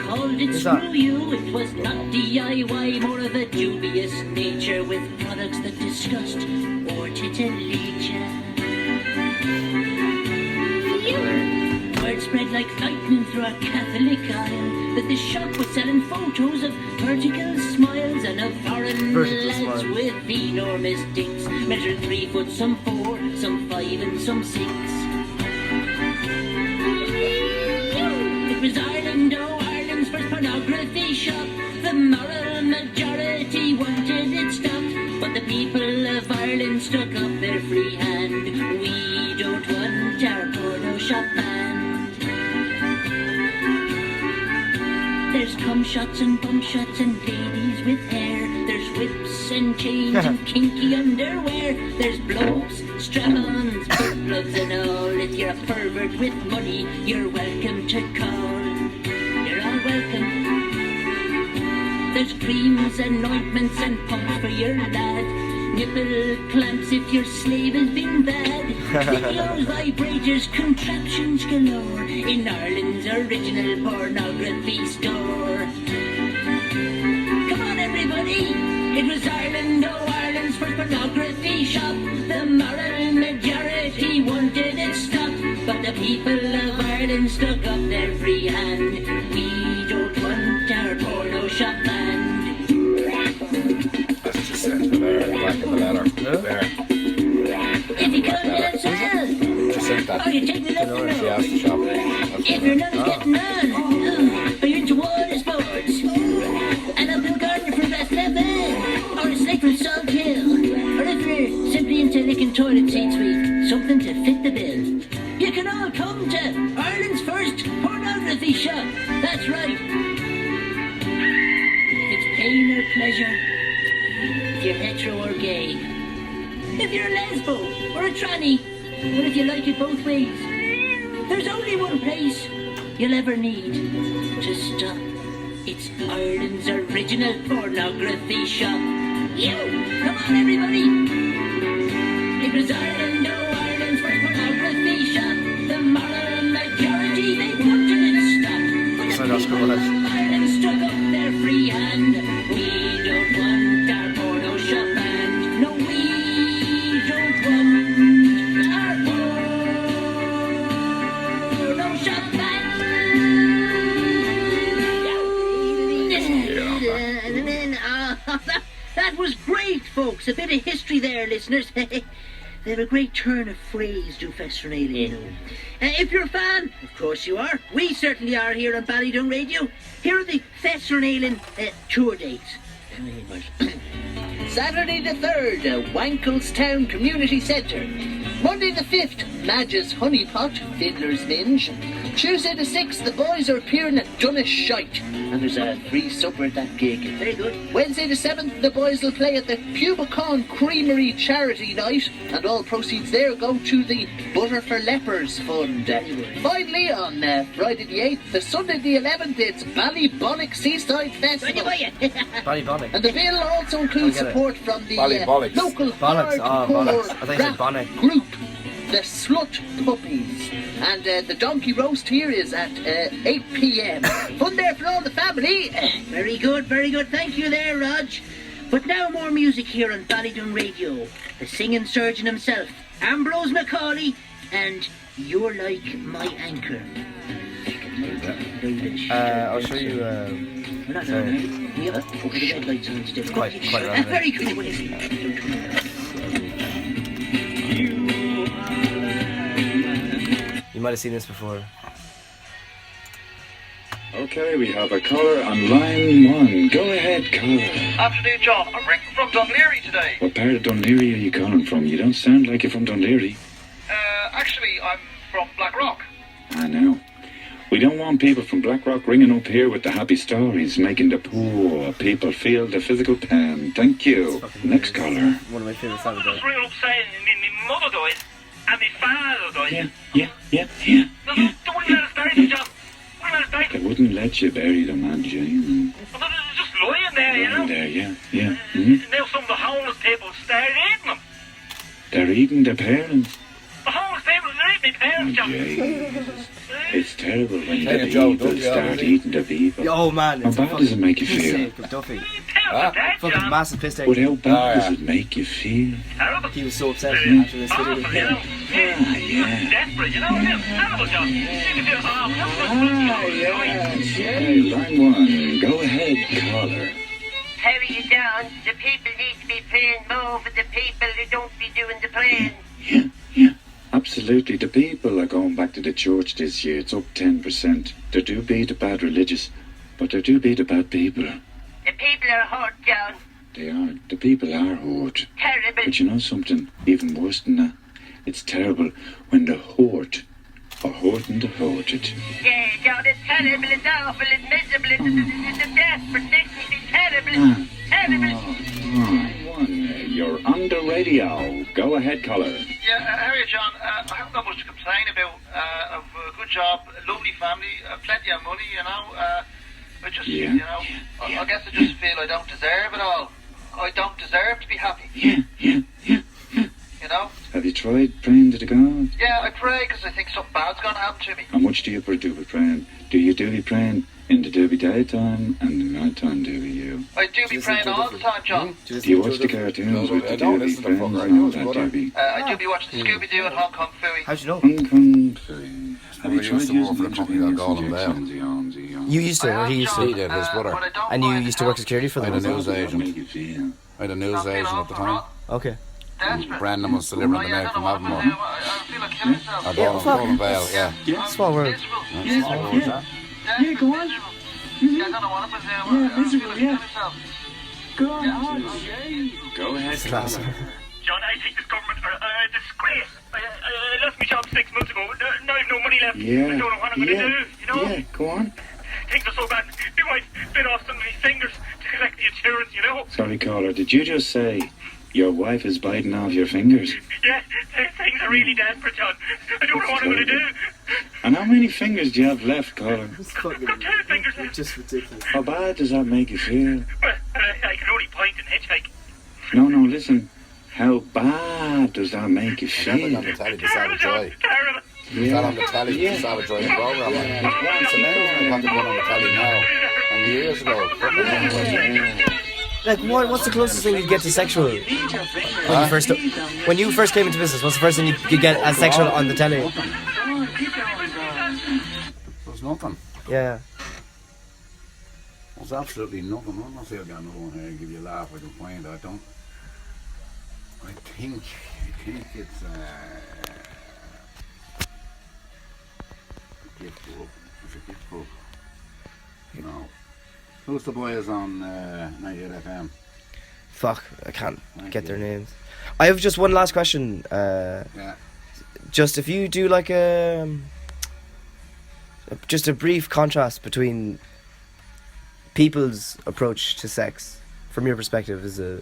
called it Screw You. It was not DIY, more of a dubious nature, with products that disgust or titillate ya. Word spread like lightning through a Catholic aisle that the shop was selling photos of vertical smiles and of foreign lads with enormous dicks, measured 3 foot, some 4, some 5 and some 6. It was Ireland, oh Ireland's first pornography shop. The moral majority wanted it stopped, but the people of Ireland stuck up their free hand. We don't want our porno shop banned. There's cum shots and bum shots and ladies with hair. There's whips and chains and kinky underwear. There's blow-ups, strap-ons, butt plugs and all. If you're a pervert with money, you're welcome to call. You're all welcome. There's creams and ointments and pumps for your lad. Nipple clamps if your slave has been bad. Dildos, vibrators, contraptions galore in Ireland's original pornography store. Come on everybody, it was Ireland, oh Ireland's first pornography shop. The moral majority wanted it stopped, but the people of Ireland stuck up their free hand. We don't want our porno shop banned. That's just sent to there, back of the letter. There. If you come down south, Just sent that. oh, you're taking it up the She road. asked the shop. That's If you're not getting on, or you're into water sports, an uphill garden from Bethlehem, or a snake from Salt Hill, or if you're simply into licking toilet seats with something to fit the bill, you can all come to Ireland's first pornography shop. That's right. If it's pain or pleasure, if you're hetero or gay, if you're a lesbo or a tranny, or if you like it both ways, there's only one place you'll ever need to stop. It's Ireland's original pornography shop. You! Come on, everybody! It was Ireland, oh, Ireland's first pornography shop. The moral majority, they wanted it stopped. But the people of Ireland stuck up their free hand. We don't want our porno shop banned. No, we don't want our porno shop banned. That was great, folks. A bit of history there, listeners. They have a great turn of phrase, do Fester and Aylin, you know. If you're a fan, of course you are. We certainly are here on Ballydung Radio. Here are the Fester and Aylin tour dates. Saturday the 3rd, Wankelstown Community Centre. Monday the 5th, Madge's Honeypot, Fiddler's Minge. Tuesday the 6th, the boys are appearing at Dunnish Shite, and there's a free supper at that gig. Very good. Wednesday the 7th, the boys will play at the Pubicon Creamery Charity Night, and all proceeds there go to the Butter for Lepers Fund. Finally, on Friday the 8th, the Sunday the 11th, it's Ballybonic Seaside Festival. Ballybonic. And the bill also includes support from the Ballybollocks. local Bollocks, hardcore bollocks. I thought you said rap Bonnick. group, the Slut Puppies. And the donkey roast here is at 8 p.m. Fun there for all the family. Very good, very good. Thank you there, Rog. But now more music here on Ballydun Radio. The singing surgeon himself, Ambrose Macaulay, and You're Like My Anchor. I'll show you. No. Yeah, the red lights on still. Quite relevant. Very good. You might have seen this before. Okay, we have a caller on line 1. Go ahead, caller. Afternoon, John. I'm ringing from Dunleary today. What part of Dunleary are you calling from? You don't sound like you're from Dunleary. Actually, I'm from Blackrock. I know. We don't want people from Blackrock ringing up here with the happy stories, making the poor people feel the physical pain. Thank you. Next caller. One of my favourite songs. I was real upset. My mother died, and my father died. Yeah. Don't let us bury them, John. They wouldn't let you bury them, man, Jane. Well, they're just lying there, you know. There, yeah. Now some of the homeless people started eating them. They're eating their parents. The homeless people are eating my parents, John. Jesus. It's terrible when Hey, the Joe, people don't you start already? eating the people. Oh man, How it's bad does it make you piss feel? take of Duffy. Dead, Fucking John. massive piss take. But how bad Oh, does it make you feel? Terrible. He was so upset after this Awful, video. you know. yeah. Desperate, you know. It's terrible, John. You can feel Okay, line 1. Go ahead, caller. How are you down? The people need to be playing more for the people who don't be doing the playing. Yeah. Absolutely. The people are going back to the church this year. It's up 10%. There do be the bad religious, but there do be the bad people. The people are hurt, John. They are. The people are hurt. Terrible. But you know something even worse than that? It's terrible when the hurt are hurting the hurted. Yeah, John, it's terrible, it's awful, it's miserable, it's desperate, it's terrible, terrible. Line 1. You're on the radio. Go ahead, caller. Yeah, how are you, John? I haven't got much to complain about. I've a good job, a lovely family, plenty of money, you know. I just, Yeah. you know, I guess I just feel I don't deserve it all. I don't deserve to be happy, Yeah. you know? Have you tried praying to the God? Yeah, I pray because I think something bad's going to happen to me. How much do you do with praying? Do you do your praying in the doobie daytime and the night time, do you? I do be praying all the time, John. Do you watch the cartoons with the I don't doobie listen to friends fucker, I and all know that, what I- doobie? I do be watching Scooby-Doo and Hong Kong Phooey. How'd you know? Hong Kong. Have We you tried used to work using for a company that called him down. You used to, or he used He to. did, his brother. But I don't And you mind used to work security for I them. had a as well? news agent. Make you feel. I had a news Not agent feeling at the awful time. wrong. Okay. Desperate. Brandon was delivering the mail from Avonmore. I feel like killing myself. I bought him Vale, yeah. Small world. Miserable. Yeah, go on. Guys, I don't want to put down. I feel like killing myself. Go on. Go ahead, Class. caller. John, I think this government are a disgrace. I lost my job 6 months ago. Now I have no money left. Yeah. I don't know what I'm going to do, you know? Yeah, go on. Things are so bad. My wife bit off some of my fingers to collect the insurance, you know? Sorry, caller. Did you just say your wife is biting off your fingers? Yeah, things are really desperate, John. I don't know what I'm going to do. And how many fingers do you have left, caller? I've got 2 fingers left. Just ridiculous. How bad does that make you feel? Well, I can only point and hitchhike. No, listen. How bad does that make you Never feel? on the telly, the Terrible, Savage John. Joy. Terrible. Is that on the telly, the Savage Joy program? It's amazing. Got the one on the telly now. And years ago. Like, what's the closest thing you get to sexual when you first came into business? What's the first thing you get as sexual on the telly? There's nothing. Yeah. There's absolutely nothing. I'm not saying I've got another one here and give you a laugh. I can find it. I don't. I think it's gift book. It's a gift book. No. Who's the boys on 98 FM? Fuck, I can't Thank get their you. names. I have just one last question. Yeah. Just if you do like just a brief contrast between people's approach to sex from your perspective as a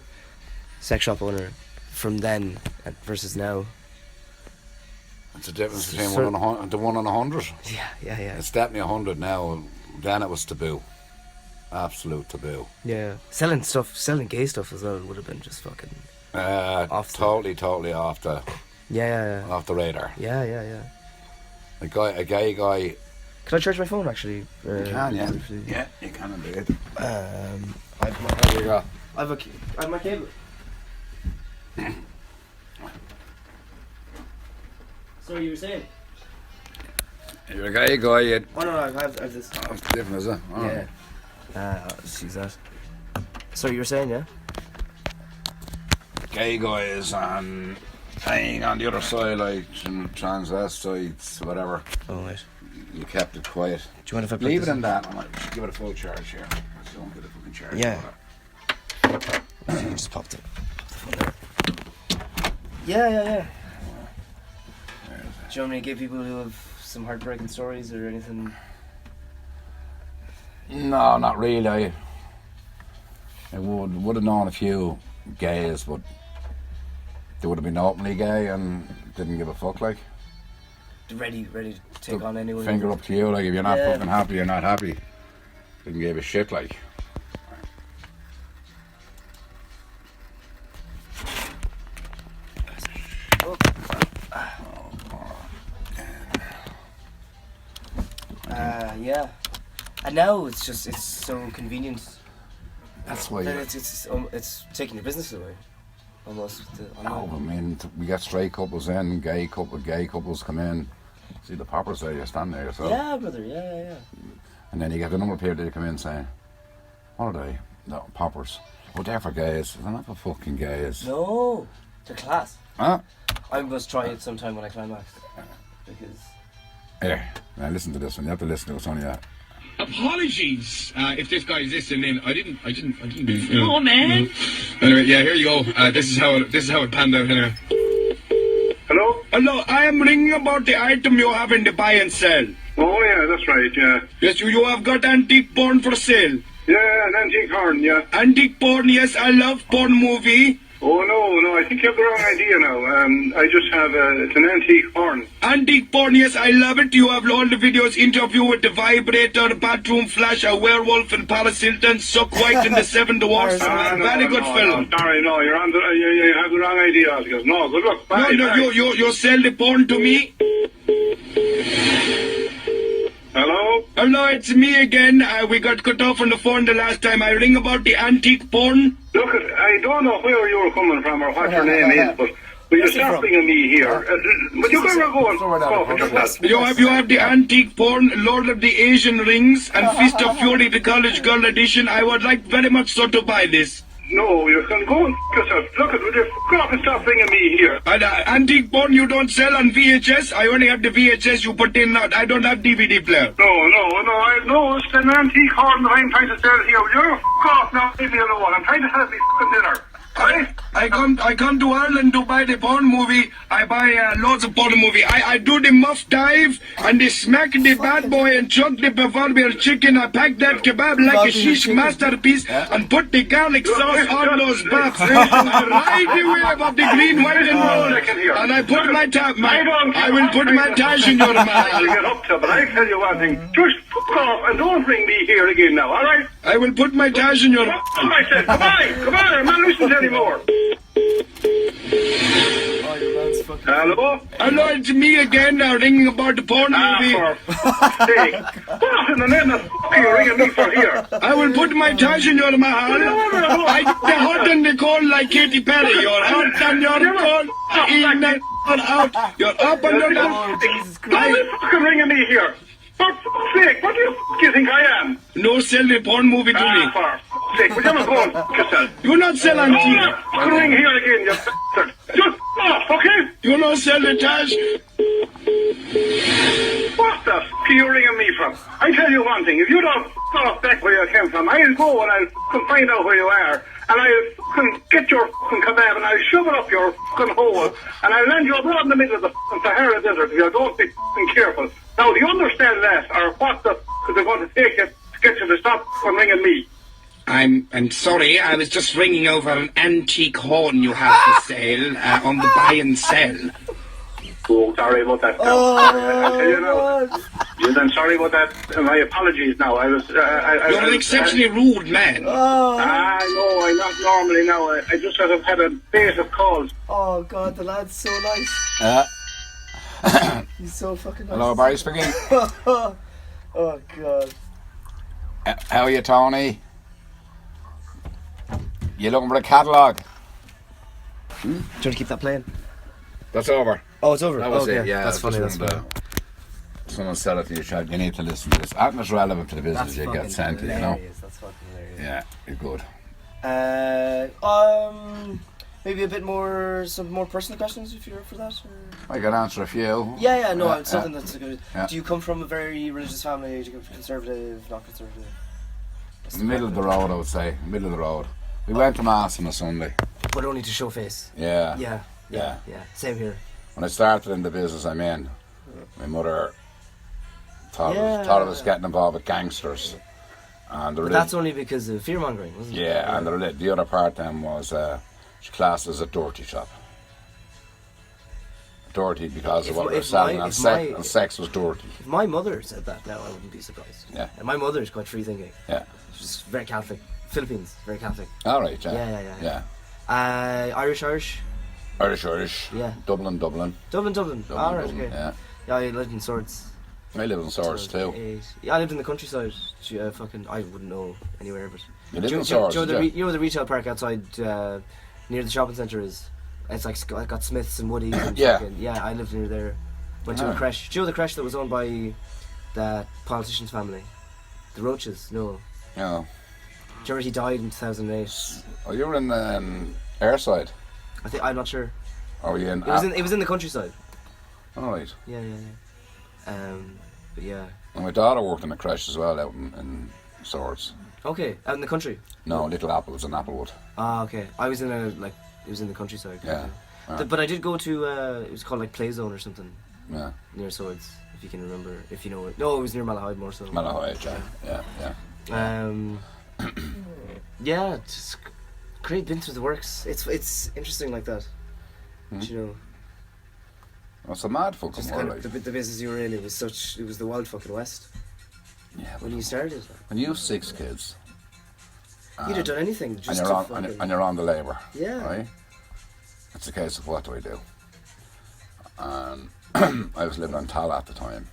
sex shop owner from then and versus now. It's a difference between So- 1 and the 1 and 100. Yeah. It's definitely 100 now. Then it was taboo. Absolute taboo. Yeah. Selling gay stuff as well would have been just fucking... Off the- Totally off the Yeah. off the radar. Yeah. A gay guy. Can I charge my phone actually? You can, yeah. Briefly? Yeah, you can indeed. Here There you go. I have my cable. So you were saying? You're a gay guy. Oh no, I have this. Oh, it's different, is it? Oh. Yeah. Let's use that. So you were saying, yeah? Gay guys and playing on the other side, like transvestites, whatever. Oh wait. You kept it quiet. Do you mind if I put Leave this it in that. I might give it a full charge here. Let's don't get a fucking charge. Yeah. So you just popped the phone there. Yeah. Do you want me to give people who have some heartbreaking stories or anything? No, not really. I would have known a few gays, but they would have been openly gay and didn't give a fuck, like. Ready to take on anyone. Finger up to you, like, if you're not Yeah. fucking happy, you're not happy. Didn't give a shit, like. Yeah. And now it's so convenient That's why. that it's taking your business away, almost. No, I mean, we get straight couples in, gay couples come in. See the poppers there, you stand there yourself. Yeah, brother. Yeah. And then you get the number of people that come in saying, what are they? No, poppers. Oh, they're for gays. They're not for fucking gays. No, they're class. Huh? I must try it sometime when I climax, because. Here, now listen to this one. You have to listen to it, Sonia. Apologies if this guy is listening. I didn't. Oh man. Anyway, yeah, here you go. This is how it panned out here. Hello, I am ringing about the item you have in the buy and sell. Oh, yeah, that's right, yeah. Yes, you have got antique porn for sale. Yeah, an antique horn, yeah. Antique porn, yes, I love porn movie. Oh, no, I think you have the wrong idea now. I just have it's an antique horn. Antique porn, yes, I love it. You have all the videos, interview with the vibrator, bathroom flash, a werewolf in Paris Hilton, Suck White in the Seven Dwarfs. Very good film. No, sorry, no, you're on you have the wrong idea. Because, no, good luck. Bye, you sell the porn to me? Hello? Hello, it's me again. We got cut off on the phone the last time. I ring about the antique porn. Look, I don't know where you're coming from or what your name is, but you're stopping at me here. But you better go and talk with yourself. You have the antique porn, Lord of the Asian Rings, and Fist of Fury, the College Girl edition. I would like very much so to buy this. No, you can go and yourself. Look, will you go off and stop ringing me here? And antique porn you don't sell on VHS? I only have the VHS you put in. I don't have DVD player. No, it's an antique horn that I'm trying to sell here. Will you go off now, leave me alone. I'm trying to have me fucking dinner. I come to Ireland to buy the porn movie. I buy loads of porn movie. I do the muff dive and they smack the bad boy and chuck the proverbial chicken. I pack that kebab like a shish masterpiece and put the garlic sauce on those buffs. And I ride the wave of the green, white and gold. And I put my I will put my tash in your mouth. You get up to, but I tell you one thing. Just fuck off and don't bring me here again now, alright? I will put my tash in your mouth. I said, come on, I'm not listening to anymore. Hello? Hello, it's me again, ringing about the porn movie. For fuck's sake. What in the name of fuck are you ringing me for here? I will put my tash in your mouth. I get the hot and the cold like Katy Perry. You're hot and you're cold. In and out. You're up and you're down. Why are you fucking ringing me here? For fuck's sake, what do you think I am? No sell the porn movie to me. For fuck's sake, will you not go and fuck yourself? You not sell Don't antique. fucking ring here again, you bastard. Just off, okay? You not sell the tash. What the f*** are you ringing me from? I tell you one thing, if you don't f*** off back where you came from, I'll go and I'll fucking find out where you are, and I'll fucking get your fucking kebab and I'll shove it up your fucking hole, and I'll land you right in the middle of the fucking Sahara Desert if you don't be fucking careful. Now, do you understand that, or what the f*** are they going to take you to get you to stop from ringing me? I'm sorry, I was just ringing over an antique horn you have for sale on the buy and sell. Oh, sorry about that. I'll tell you now. Yes, I'm sorry about that. My apologies now. I was... You're an exceptionally rude man. Oh, No, I'm not normally now. I just sort of had a base of calls. oh God, the lad's so nice. He's so fucking nice. Hello, Barry speaking. Oh God. How are you, Tony? You looking for a catalogue? Do you want to keep that playing? That's over. Oh, it's over. That was okay. it, yeah. That's funny. That's funny. Someone said it to you, child. You need to listen to this. And it's relevant to the business you get sent to, you know? That's fucking hilarious. Yeah, you're good. Maybe a bit more, some more personal questions if you're up for that. Or? I can answer a few. Yeah, no, it's something that's good. Yeah. Do you come from a very religious family? Do you come from conservative, not conservative? Middle of the road, I would say. Middle of the road. We went to Mass on a Sunday. But only to show face. Yeah. Yeah. Same here. When I started in the business I'm in, my mother thought I was getting involved with gangsters. And But that's only because of fear mongering, wasn't it? Yeah, and the other part then was she classed as a dirty shop. Dirty because of what they were selling, and sex was dirty. If my mother said that now, I wouldn't be surprised. Yeah. And my mother is quite free thinking. Yeah. She's very Catholic. Philippines, very Catholic. All right, Yeah. Irish. Irish. Yeah. Dublin. Dublin. All right, okay. Yeah. Yeah, I lived in Swords. I live in Swords too. Yeah, I lived in the countryside. I wouldn't know anywhere, but You live in Swords, you know the retail park outside near the shopping centre is. It's like I got Smiths and Woodies. And Yeah. I lived near there. Went to a creche. Do you know the creche that was owned by that politician's family, the Roaches? No. Yeah. Do you remember he died in 2008? Oh, you were in Airside. I'm not sure. Or were you in? It was in the countryside. All right. Yeah. But yeah. And my daughter worked in a creche as well out in Swords. Okay, out in the country. No, Little Apples in Applewood. Ah, okay. I was in it was in the countryside. Yeah. But I did go to it was called like Play Zone or something. Yeah. Near Swords, if you can remember, if you know it. No, it was near Malahide more so. Malahide, yeah. Yeah, it's great. Been through the works. It's interesting like that. But, you know. It's a mad fucking Just world. kind of the business you were in. It was the wild fucking west. Yeah. When you started. When you have 6 kids. You'd have done anything. Just and you're on the labour. Yeah. Right? It's a case of what do I do? And I was living on Tala at the time.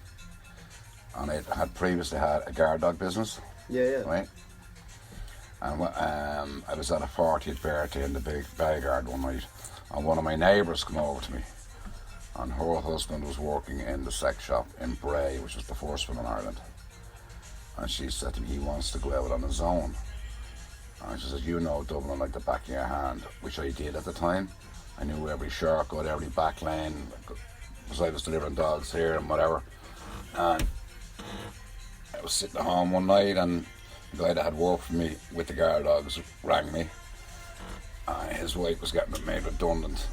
And I had previously had a guard dog business. Yeah. Right? And I was at a 40th birthday in the big Bellegarde one night. And one of my neighbours came over to me. And her husband was working in the sex shop in Bray, which was the first one in Ireland. And she said to me, he wants to go out on his own. And she said, you know Dublin like the back of your hand, which I did at the time. I knew every shortcut, every back lane, because I was delivering dogs here and whatever. And I was sitting at home one night and the guy that had worked for me with the guard dogs rang me. His wife was getting made redundant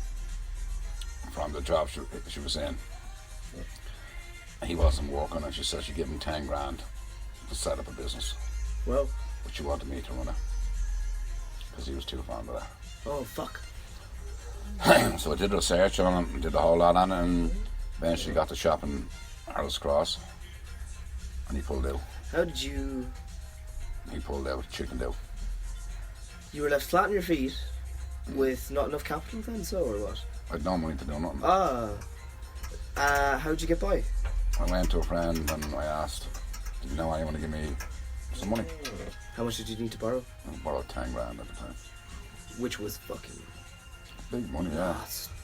from the job she was in. He wasn't working and she said she'd give him 10 grand to set up a business. Well. But she wanted me to run it. Because he was too fond of that. Oh, fuck. So I did research on it, did a whole lot on it, and eventually got the shop in Arles Cross. And he pulled out. How did you... He pulled out, chickened out. You were left flat on your feet with not enough capital then, so, or what? I had no money to do nothing. How'd you get by? I went to a friend and I asked, did you know anyone to give me some money? How much did you need to borrow? I borrowed 10 grand at the time. Which was fucking... Big money, yeah.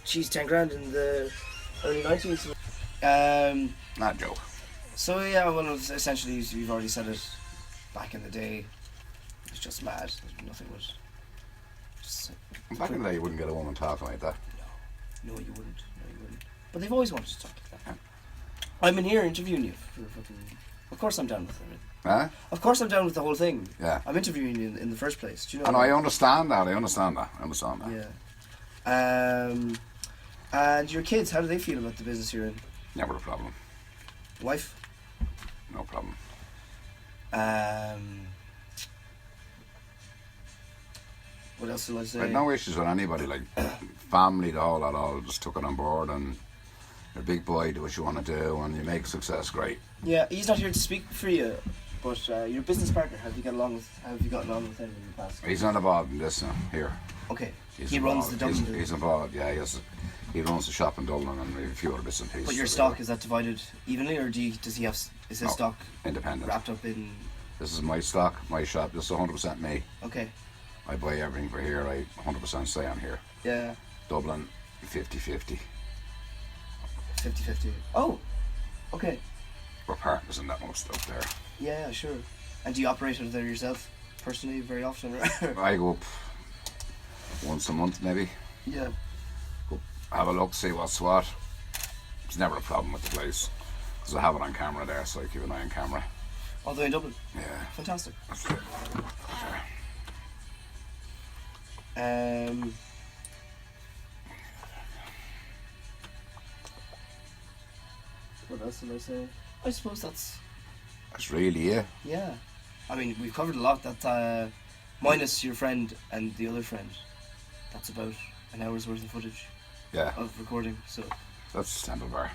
Geez, 10 grand in the early 90s. Not a joke. So yeah, well, essentially, you've already said it. Back in the day, it was just mad. Nothing was... Back in the day, you wouldn't get a woman talking like that. No, you wouldn't. But they've always wanted to talk like that. I'm in here interviewing you for fucking... Of course I'm down with it. Huh? Of course I'm down with the whole thing. Yeah. I'm interviewing you in the first place. Do you know? And I understand that. Yeah. And your kids, how do they feel about the business you're in? Never a problem. Wife? No problem. What else did I say? I had no issues with anybody, like family, the whole lot, all just took it on board, and You're a big boy, do what you want to do, and you make success great. Yeah, he's not here to speak for you, but your business partner, have you gotten along with him in the past? He's not involved in this now, here. Okay. He's He involved. runs the Dublin. He's involved, yeah, he runs the shop in Dublin and a few other bits and pieces. But your stock, is that divided evenly, or does he have, is his No, stock independent. wrapped up in... This is my stock, my shop. This is 100% me. Okay. I buy everything for here. I 100% stay on here. Yeah. Dublin, 50-50. 50-50. Oh, okay. We're partners in that most up there. Yeah, sure. And do you operate out of there yourself, personally, very often? I go up once a month, maybe. Yeah. Go have a look, see what's what. It's never a problem with the place. Because I have it on camera there, so I keep an eye on camera. All the way in Dublin? Yeah. Fantastic. That's it. What else did I say? I suppose that's really it. yeah. I mean, we've covered a lot. That minus your friend and the other friend, that's about an hour's worth of footage Yeah. of recording. So That's Temple Bar.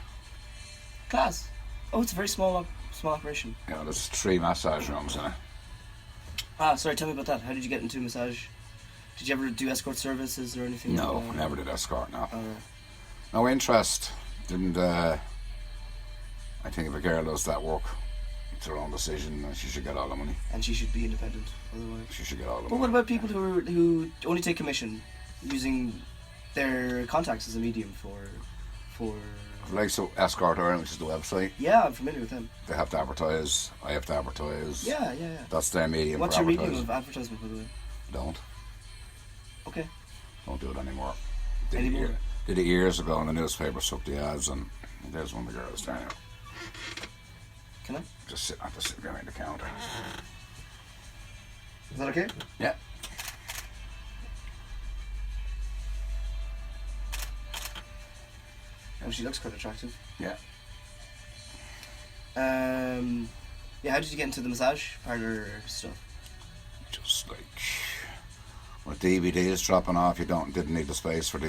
class. Oh, it's a very small operation. Yeah, there's 3 massage rooms in it. Ah, sorry. Tell me about that. How did you get into massage? Did you ever do escort services or anything? No, like that? never did escort, no. Alright. No interest. Didn't, I think if a girl does that work, it's her own decision and she should get all the money. And she should be independent. Otherwise. She should get all the But money. what about people who only take commission, using their contacts as a medium for? Like so, Escort Ireland, which is the website, Yeah, I'm familiar with them. they have to advertise, I have to advertise. Yeah. That's their medium What's for your medium advertising. of advertisement, by the way? Don't Okay. do it anymore. Anymore? Did it years ago, and the newspaper took the ads, and there's one of the girls there now. Can I? Just sitting behind the counter. Is that okay? Yeah. Oh, she looks quite attractive. Yeah. Yeah, how did you get into the massage parlour stuff? Just like with DVDs dropping off, didn't need the space for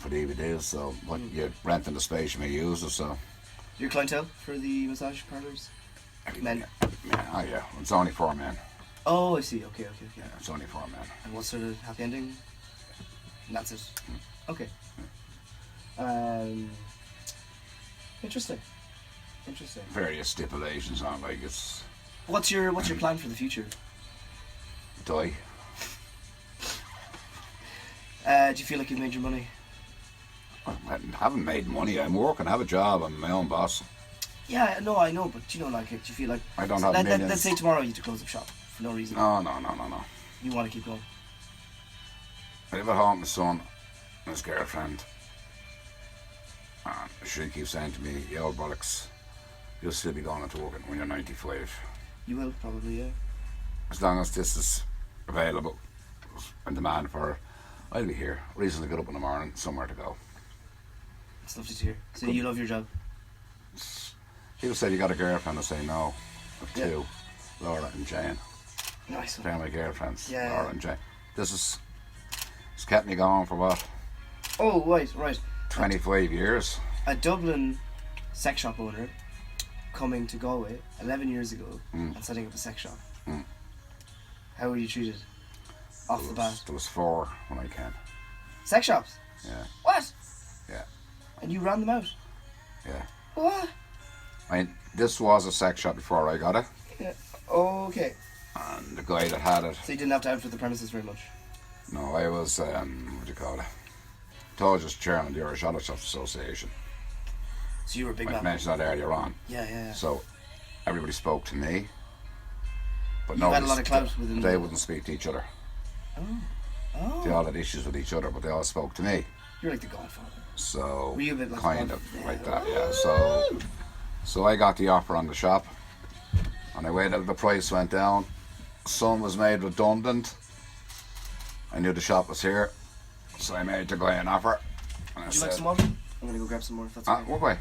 DVDs, so what you're renting the space you may use it. So Your clientele for the massage parlours? Men. yeah, it's only 4 men. Oh, I see. Okay. Yeah, it's only 4 men. And what sort of happy ending? And that's it. Okay. Interesting. Various stipulations on like it's What's your plan for the future? die. Do you feel like you've made your money? I haven't made money. I'm working. I have a job. I'm my own boss. Yeah, no, I know, but do you feel like I don't have millions. let's say tomorrow you had to close up shop for no reason. No. You want to keep going. I live at home with my son and his girlfriend. And she keeps saying to me, "You old bollocks, you'll still be going into work when you're 95. You will probably, yeah. As long as this is available and demand for it, I'll be here. Reason to get up in the morning, somewhere to go." It's lovely to hear. So you love your job? People say you got a girlfriend. I say no. I have Yeah. 2, Laura and Jane. Nice They're one. my girlfriends, Yeah. Laura and Jane. It's kept me going for what? Oh, right. 25 years. A Dublin sex shop owner coming to Galway 11 years ago and setting up a sex shop. How were you treated off the bat? There was 4 when I came. Sex shops? Yeah. What? Yeah. And you ran them out? Yeah. What? I mean, this was a sex shop before I got it, Yeah. Okay. and the guy that had it, So you didn't have to outfit the premises very much? no, I was, what do you call it? Told just chairman of the Irish Auto Shops Association. So you were a big I man? mentioned that earlier on. Yeah. So everybody spoke to me, but You had a nobody lot of clout within they the- wouldn't speak to each other. Oh. They all had issues with each other, but they all spoke to me. You're like the Godfather. So Were you a bit like kind that? of Yeah. like that, yeah. So I got the offer on the shop, and I waited till the price went down. Son was made redundant. I knew the shop was here, so I made the guy an offer. And I Would you said, like some water? I'm gonna go grab some more if that's okay. what way?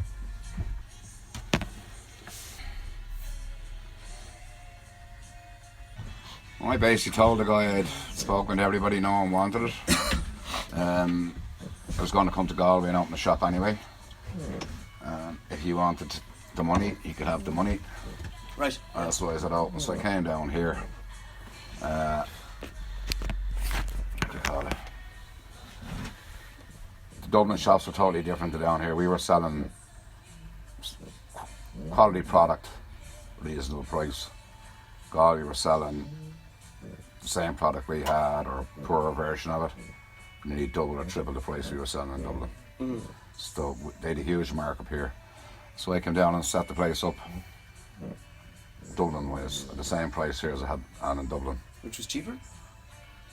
Well, I basically told the guy I'd spoken to everybody, no one wanted it. I was going to come to Galway and open a shop anyway. If he wanted the money, he could have the money. Right. That's why I said open. So I came down here. What do you call it? The Dublin shops were totally different to down here. We were selling quality product, reasonable price. Galway were selling the same product we had or a poorer version of it. Nearly double or triple the price we were selling in Dublin. So they had a huge markup here. So I came down and set the place up. Dublin was at the same price here as I had in Dublin. Which was cheaper?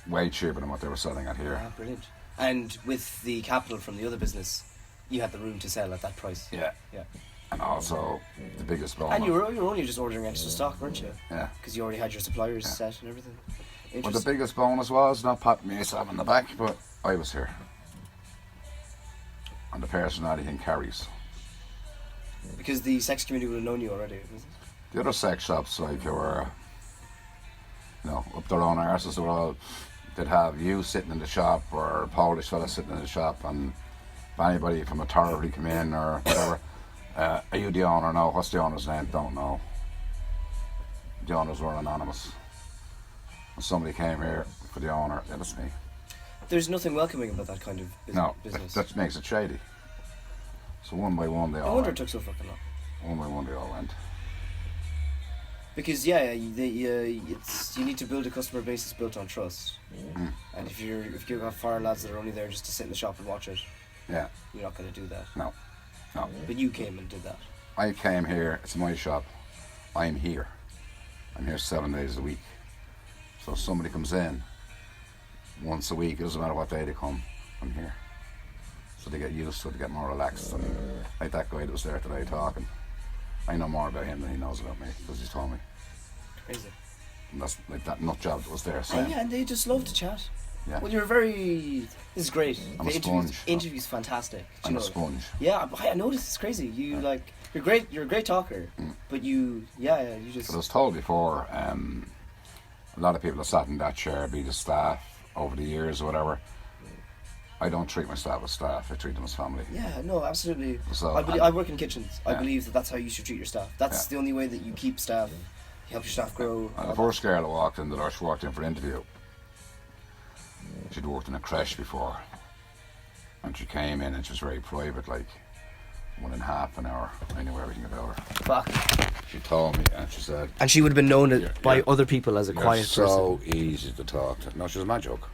Way cheaper than what they were selling at here. Ah, brilliant. And with the capital from the other business, you had the room to sell at that price. Yeah. Yeah. And also the biggest bonus. And you were only just ordering extra stock, weren't you? Yeah. Because you already had your suppliers set and everything. Well, the biggest bonus was not patting myself on the back, but I was here. And the personality thing carries. Because the sex community would have known you already. The other sex shops, like, they were, up their own arses. They'd have you sitting in the shop or a Polish fella sitting in the shop, and if anybody from authority come in or whatever, are you the owner? No. What's the owner's name? Don't know. The owners were anonymous. When somebody came here for the owner, yeah, that's me. There's nothing welcoming about that kind of business. That makes it shady. So one by one they all I wonder went. it took so fucking long. One by one they all went. Because you need to build a customer base that's built on trust. And if you've got foreign lads that are only there just to sit in the shop and watch it, yeah, you're not going to do that. No. But you came and did that. I came here. It's my shop. I'm here. I'm here 7 days a week. So if somebody comes in once a week, it doesn't matter what day they come, I'm here. So they get used to it, they get more relaxed. And like that guy that was there today talking, I know more about him than he knows about me because he's told me. Crazy. And that's like that nut job that was there. And and they just love to chat. Yeah. Well, you're this is great. I'm the a sponge. interview's fantastic. I'm a sponge. Yeah, I noticed it's crazy. You're great. You're a great talker, but you just. But I was told before, a lot of people have sat in that chair, be the staff over the years or whatever. I don't treat my staff as staff. I treat them as family. Yeah, no, absolutely. So, I work in kitchens. Yeah. I believe that's how you should treat your staff. That's the only way that you keep staff. You help your staff grow. And the first girl that walked in the door, she walked in for an interview. She'd worked in a creche before, and she came in and she was very private, like within half an hour I knew everything about her. Fuck. She told me, and she said, and she would have been known by other people as a quiet person. So easy to talk to. No, she was my joke.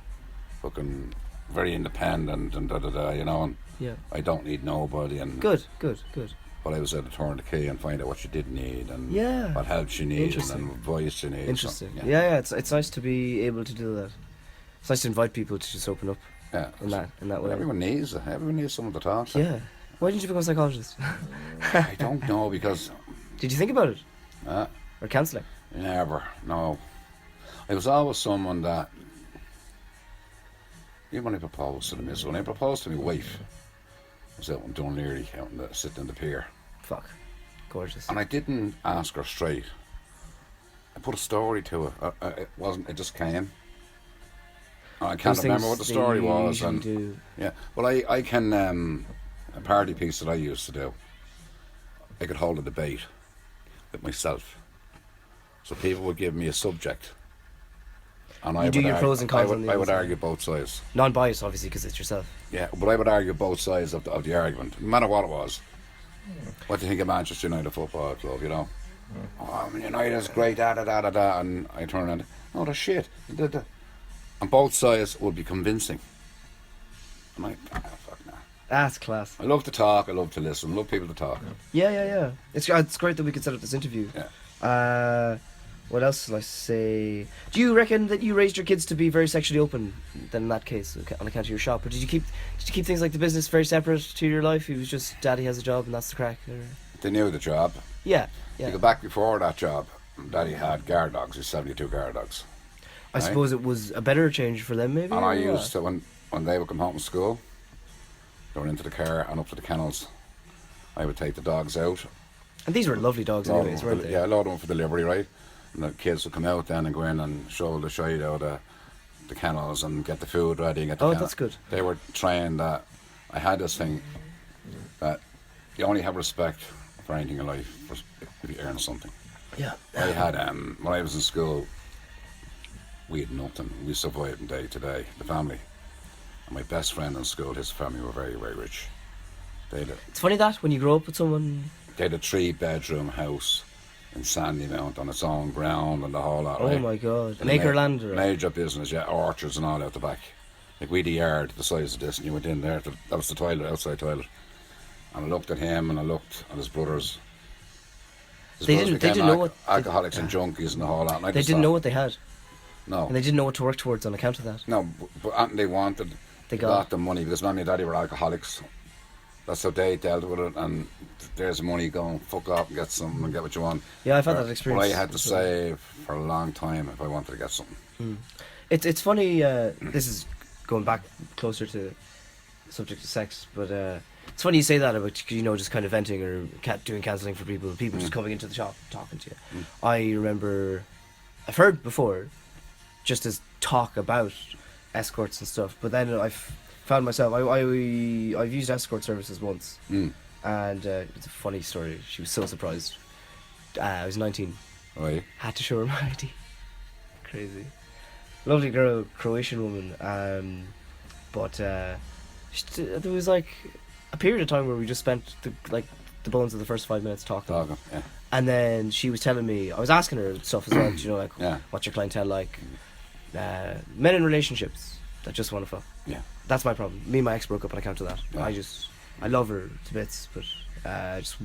Fucking very independent and and yeah. I don't need nobody and good. But I was able to turn the key and find out what you did need and what help you need and advice you need. Interesting. So, yeah. It's nice to be able to do that. It's nice to invite people to just open up. Yeah. In that way. Everyone needs someone to talk to. Yeah. Why didn't you become a psychologist? I don't know because. Did you think about it? Or counselling? Never. No. I was always someone that. Even when I proposed to the missus, when I proposed to my wife, I was out in Dunleary, sitting in the pier. Fuck. Gorgeous. And I didn't ask her straight. I put a story to it. It just came. And I can't remember what the story was. And do. Yeah. Well, I can, a party piece that I used to do, I could hold a debate with myself. So people would give me a subject. And I do your pros and cons. I would argue both sides. Non-biased, obviously, because it's yourself. Yeah, but I would argue both sides of the argument, no matter what it was. What do you think of Manchester United Football Club? Oh, United is great, and I turn around, no, they're shit. And both sides would be convincing. I'm like, fuck nah. That's class. I love to talk. I love to listen. I love people to talk. Yeah. It's great that we could set up this interview. Yeah. What else will I say? Do you reckon that you raised your kids to be very sexually open? Then in that case, on account of your shop, or did you keep things like the business very separate to your life? It was just Daddy has a job and that's the crack. Or... They knew the job. Yeah. You go back before that job. Daddy had guard dogs. He's 72 guard dogs. I suppose it was a better change for them, maybe. And I used to when they would come home from school, they were into the car and up to the kennels. I would take the dogs out. And these were lovely dogs, anyways, weren't they? Yeah, load them for delivery, right? And the kids would come out then and go in and shovel the shite out of the kennels and get the food ready and get the that's good. They were trained that I had this thing that you only have respect for anything in life if you earn something. Yeah. I had, when I was in school, we had nothing. We survived from day to day, the family. And my best friend in school, his family were very, very rich. It's funny that when you grow up with someone... They had a 3-bedroom house in Sandymount on its own ground and the whole lot. Oh right? my God. An acre land? Or... Major business, yeah. Orchards and all out the back. Like, we had a yard the size of this, and you went in there. That was the toilet, outside toilet. And I looked at him, and I looked at his brothers. They didn't know what... Alcoholics and junkies and the whole lot. They didn't know what they had. No. And they didn't know what to work towards on account of that. No, but they wanted... They got the money, because Mummy and Daddy were alcoholics. That's how they dealt with it, and there's money going, fuck off and get something and get what you want. Yeah, I've had that experience. But I had to save for a long time if I wanted to get something. It's funny, this is going back closer to the subject of sex, but it's funny you say that about, you know, just kind of venting or doing counselling for people just coming into the shop talking to you. I remember, I've heard before, just as talk about escorts and stuff, but then I've found myself, I've used escort services once, and it's a funny story. She was so surprised. I was 19. Right. Had to show her my ID. Crazy. Lovely girl, Croatian woman, but there was like a period of time where we just spent the bones of the first 5 minutes talking. Yeah. And then she was telling me, I was asking her stuff as well, you know, like, what's your clientele like? Men in relationships that just want to fuck. Yeah. That's my problem. Me and my ex broke up on account of that. Yeah. I love her to bits, but it's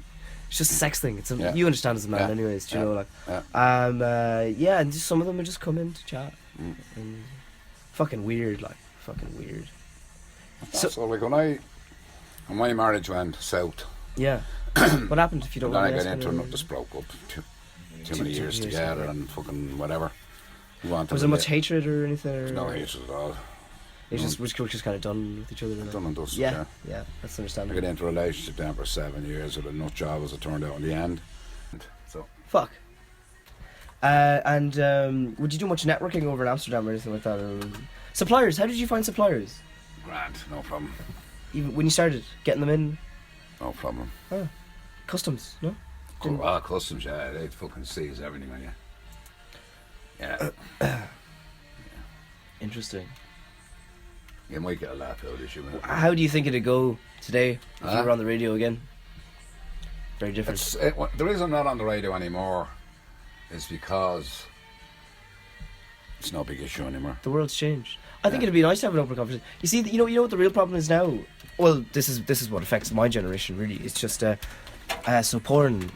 just a sex thing. You understand as a man anyways, do you know, like. And just some of them would just come in to chat. And fucking weird. So like when my marriage went south. Yeah. What happened if you don't Then want I to got into it and just broke up. Too many years together and fucking whatever. Was there much hatred or anything? There's no hatred at all. We're just kind of done with each other. Done and dusted, yeah, that's I understandable. got into a relationship then for 7 years with a nut job as it turned out in the end. So fuck. And would you do much networking over in Amsterdam or anything like that? Or suppliers? How did you find suppliers? Grand, no problem. Even when you started getting them in? No problem. Oh, customs, no? Customs, yeah, they fucking seize everything on you. Yeah. Interesting. You might get a laugh out of you. How do you think it'd go today if you were on the radio again? Very different. The reason I'm not on the radio anymore is because it's no big issue anymore. The world's changed. I think it'd be nice to have an open conversation. You see, you know what the real problem is now? Well, this is what affects my generation really. It's just so porn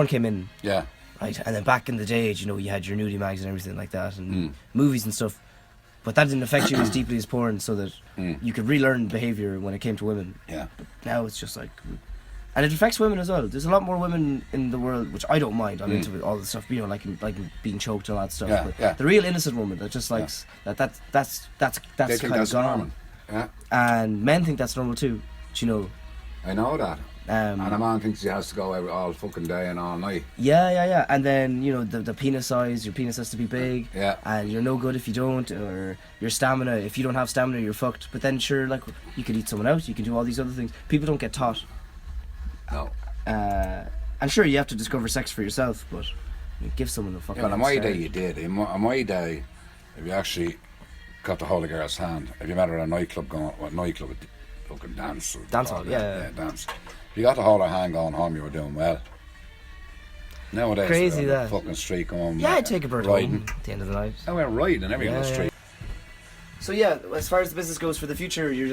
came in. Yeah. Right, and then back in the day, you know, you had your nudie mags and everything like that, and movies and stuff. But that didn't affect you as deeply as porn, so that you could relearn behaviour when it came to women. Yeah. Now it's just like, and it affects women as well. There's a lot more women in the world, which I don't mind. I'm into all the stuff, you know, like being choked and all that stuff. Yeah, but the real innocent woman that just likes that's kind of gone. Yeah. And men think that's normal too. Do you know? I know that. And a man thinks he has to go out all fucking day and all night. Yeah. And then, you know, the penis size, your penis has to be big. Yeah. And you're no good if you don't, or your stamina, if you don't have stamina, you're fucked. But then, sure, like, you could eat someone else, you can do all these other things. People don't get taught. No. And sure, you have to discover sex for yourself, but give someone a fucking... Yeah, on my day you did. On my day, if you actually got the whole of girl's hand, if you met her at a nightclub fucking dance. Dance hall, yeah. Dance. If you got the whole of her hand going home, you were doing well. Nowadays, crazy that. Fucking street going. Yeah, I'd take a bird riding. home at the end of the night. I went riding and everything on the street. So yeah, as far as the business goes for the future, you're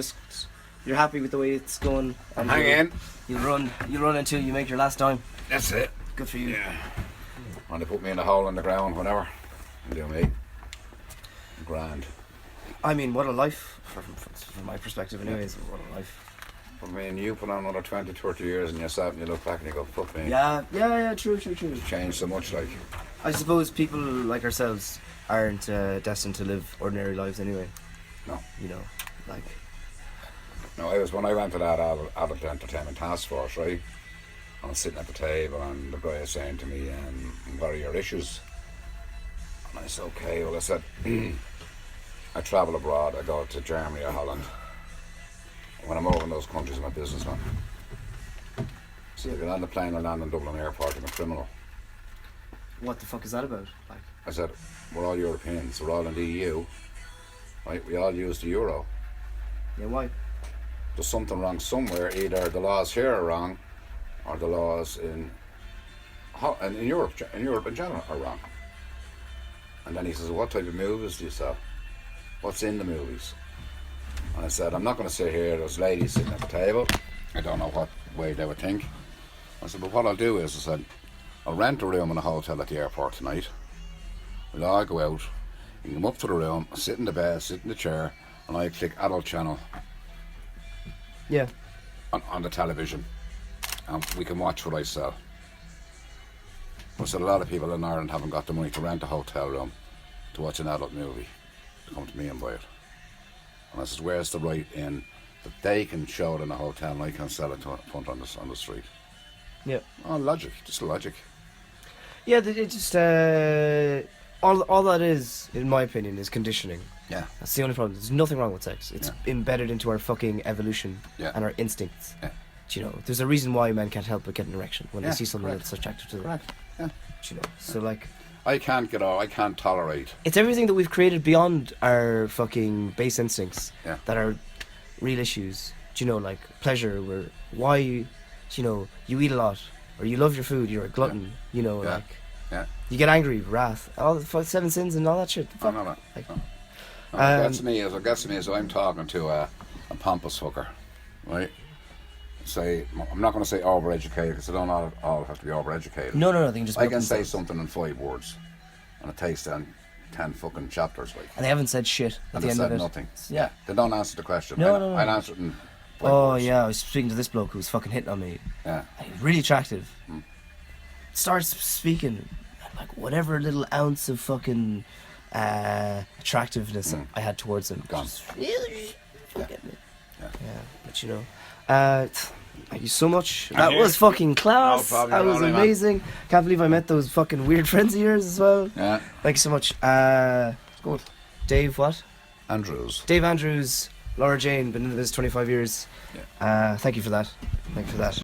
happy with the way it's going. And hang in. You'll run until you make your last dime. That's it. Good for you. Yeah. Want to put me in a hole in the ground, whatever. Do me. Grand. I mean, what a life, from my perspective anyways, what a life. I mean, you put on another 20, 30 years and you sat and you look back and you go, fuck me. Yeah, true. It's changed so much, like. I suppose people like ourselves aren't destined to live ordinary lives anyway. No. You know, like... No, when I went to that adult entertainment task force, right? I was sitting at the table and the guy was saying to me, what are your issues? And I said, okay, well I said, I travel abroad, I go to Germany or Holland. when I'm over in those countries, I'm a businessman. So I get on the plane or land in Dublin Airport, I'm a criminal. What the fuck is that about? Like, I said, we're all Europeans, we're all in the EU, right? We all use the euro. yeah, why? There's something wrong somewhere. Either the laws here are wrong, or the laws in Europe in general are wrong. And then he says, what type of movies do you sell? What's in the movies? And I said, I'm not going to sit here, there's ladies sitting at the table. I don't know what way they would think. I said, but what I'll do is, I said, I'll rent a room in a hotel at the airport tonight. We'll all go out. You can come up to the room, sit in the bed, sit in the chair, and I click adult channel Yeah. on the television. And we can watch what I sell. I said, a lot of people in Ireland haven't got the money to rent a hotel room to watch an adult movie. To come to me and buy it. And I said, where's the right in that they can show it in a hotel and I can sell it to front on the street? Yeah. Oh, logic, just logic. Yeah, it just all that is, in my opinion, is conditioning. Yeah. That's the only problem. There's nothing wrong with sex. It's embedded into our fucking evolution and our instincts. Yeah. Do you know, there's a reason why men can't help but get an erection when they see something correct. that's attractive to them. Correct. Yeah. Do you know, so like, I can't tolerate. it's everything that we've created beyond our fucking base instincts that are real issues. Do you know, like pleasure, where why, you know, you eat a lot or you love your food, you're a glutton. You know, like you get angry, wrath, all the 7 sins and all that shit. No. Like, What gets me is I'm talking to a pompous fucker, right? Say, I'm not going to say overeducated because I don't all have to be overeducated. No, they can just. I can say something in 5 words, and it takes 10 fucking chapters, like. And they haven't said shit at And the they end said of it. nothing. Yeah. They don't answer the question. No. I'll answer it in 5 Oh words. yeah, I was speaking to this bloke who was fucking hitting on me. Yeah. He was really attractive. Starts speaking, and like whatever little ounce of fucking attractiveness I had towards him. Gone. Just fucking it. Yeah. Yeah, but you know, thank you so much. That was fucking class. No problem, That was Ronnie, man. amazing. Can't believe I met those fucking weird friends of yours as well. Yeah. Thank you so much. Good. Dave, what? Andrews. Dave Andrews, Laura Jane, been in this 25 years. Yeah. Thank you for that. Thank you for that.